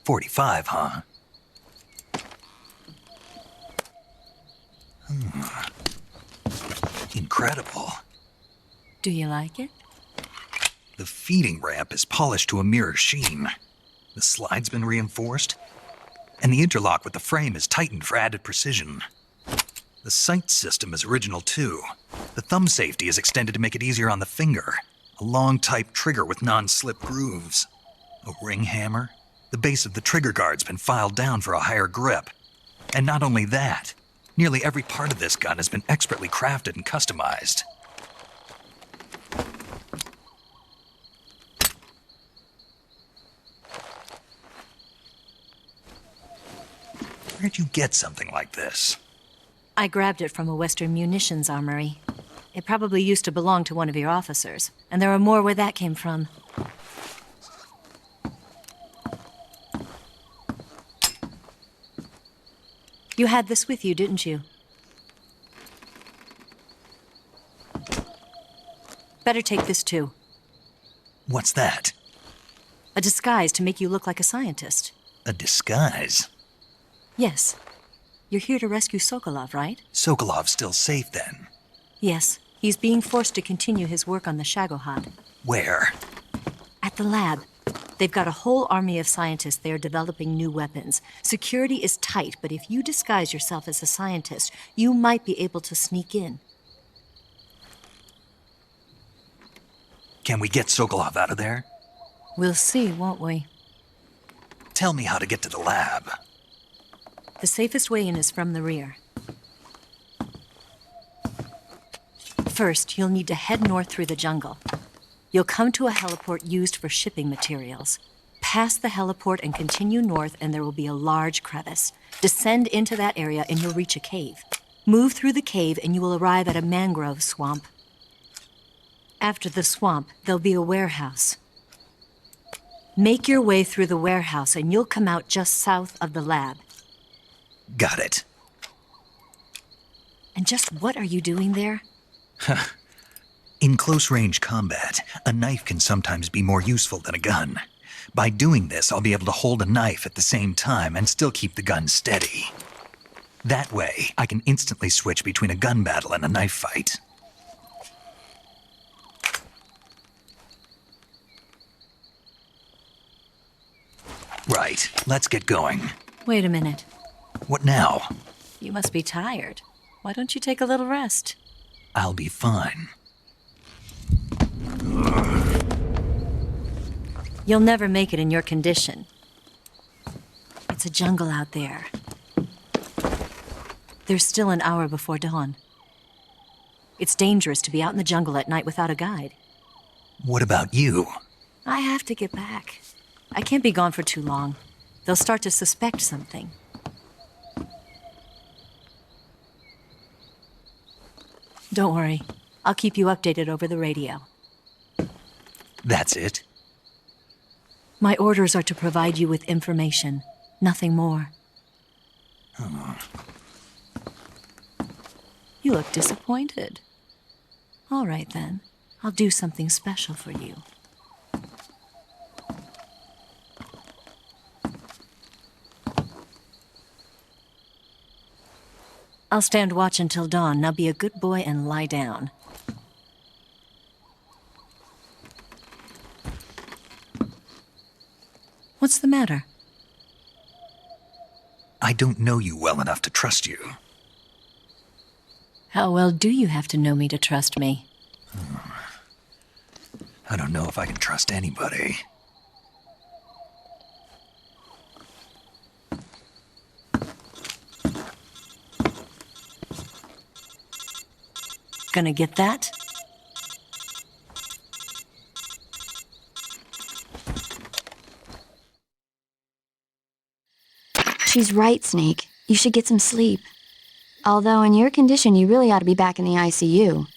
.45, huh? Incredible. Do you like it? The feeding ramp is polished to a mirror sheen. The slide's been reinforced, and the interlock with the frame is tightened for added precision. The sight system is original too. The thumb safety is extended to make it easier on the finger. A long type trigger with non-slip grooves. A ring hammer. The base of the trigger guard's been filed down for a higher grip. And not only that, nearly every part of this gun has been expertly crafted and customized. Where'd you get something like this? I grabbed it from a Western munitions armory. It probably used to belong to one of your officers, and there are more where that came from. You had this with you, didn't you? Better take this too. What's that? A disguise to make you look like a scientist. A disguise? Yes. You're here to rescue Sokolov, right? Sokolov's still safe then? Yes. He's being forced to continue his work on the Shagohod. Where? At the lab. They've got a whole army of scientists there developing new weapons. Security is tight, but if you disguise yourself as a scientist, you might be able to sneak in. Can we get Sokolov out of there? We'll see, won't we? Tell me how to get to the lab. The safest way in is from the rear. First, you'll need to head north through the jungle. You'll come to a heliport used for shipping materials. Pass the heliport and continue north, and there will be a large crevice. Descend into that area and you'll reach a cave. Move through the cave and you will arrive at a mangrove swamp. After the swamp, there'll be a warehouse. Make your way through the warehouse and you'll come out just south of the lab. Got it. And just what are you doing there? In close-range combat, a knife can sometimes be more useful than a gun. By doing this, I'll be able to hold a knife at the same time and still keep the gun steady. That way, I can instantly switch between a gun battle and a knife fight. Right, let's get going. Wait a minute. What now? You must be tired. Why don't you take a little rest? I'll be fine. You'll never make it in your condition. It's a jungle out there. There's still an hour before dawn. It's dangerous to be out in the jungle at night without a guide. What about you? I have to get back. I can't be gone for too long. They'll start to suspect something. Don't worry. I'll keep you updated over the radio. That's it? My orders are to provide you with information, nothing more. Oh. You look disappointed. All right, then. I'll do something special for you. I'll stand watch until dawn. Now be a good boy and lie down. What's the matter? I don't know you well enough to trust you. How well do you have to know me to trust me? I don't know if I can trust anybody. Gonna get that? She's right, Snake. You should get some sleep. Although in your condition, you really ought to be back in the ICU.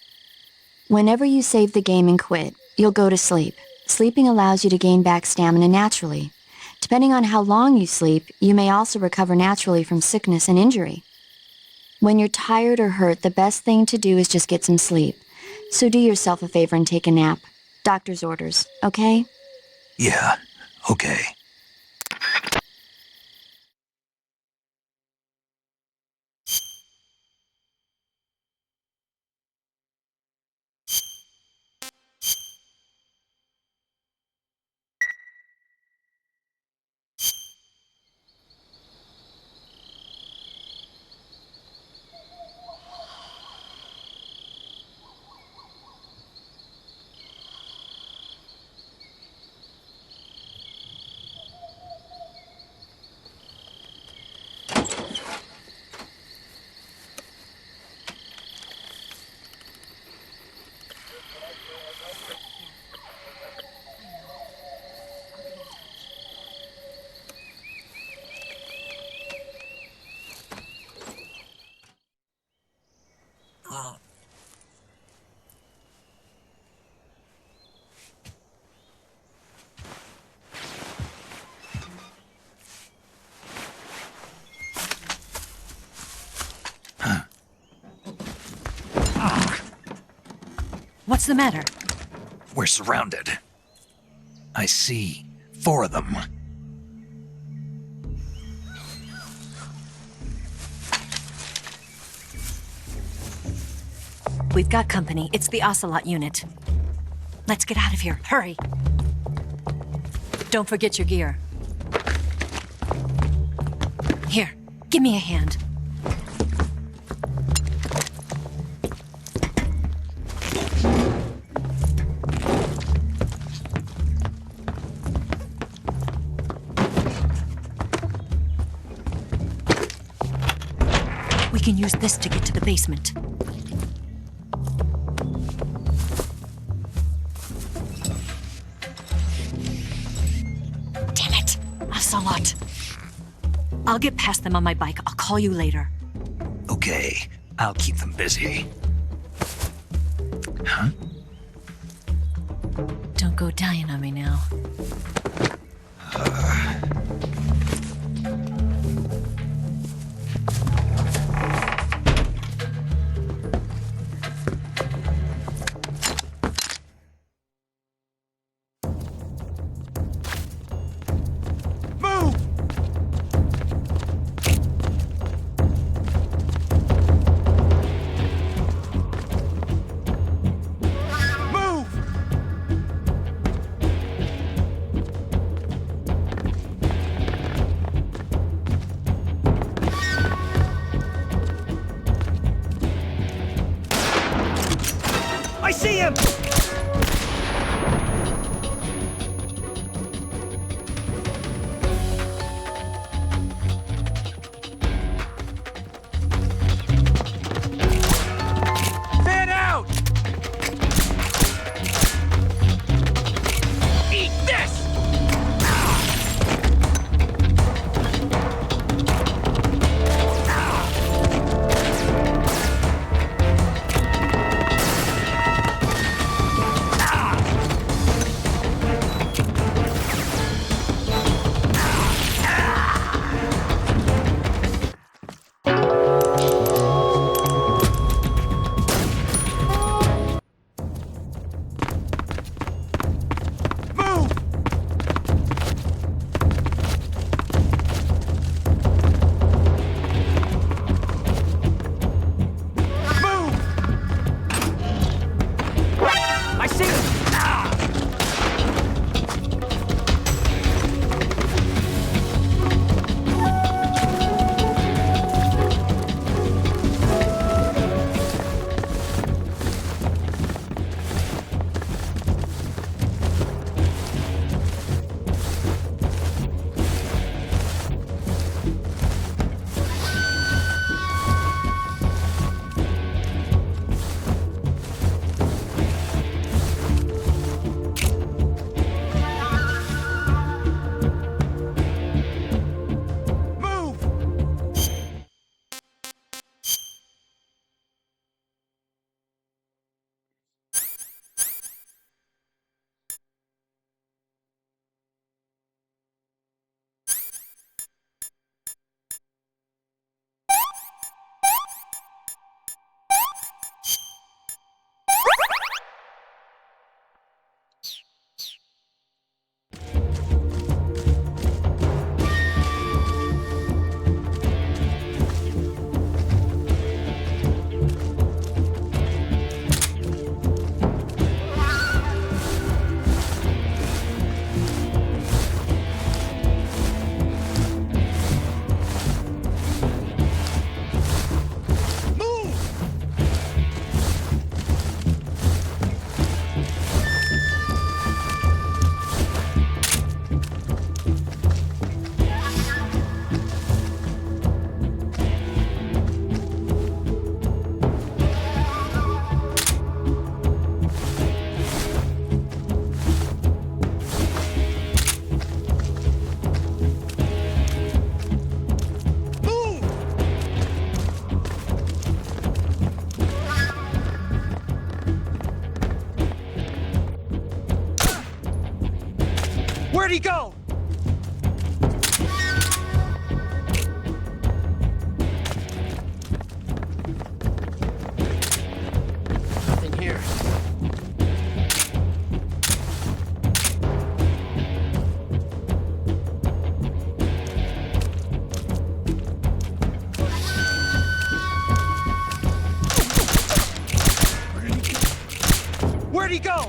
Whenever you save the game and quit, you'll go to sleep. Sleeping allows you to gain back stamina naturally. Depending on how long you sleep, you may also recover naturally from sickness and injury. When you're tired or hurt, the best thing to do is just get some sleep. So do yourself a favor and take a nap. Doctor's orders, okay? Yeah, okay. What's the matter? We're surrounded. I see 4 of them. We've got company. It's the Ocelot unit. Let's get out of here. Hurry. Don't forget your gear. Here, give me a hand. can use this to get to the basement. Damn it! Ocelot. I'll get past them on my bike. I'll call you later. Okay, I'll keep them busy. Huh? Don't go dying on me now. I see him! Fan out! Eat this! I see him! Where'd he go? Nothing here. Where'd he go?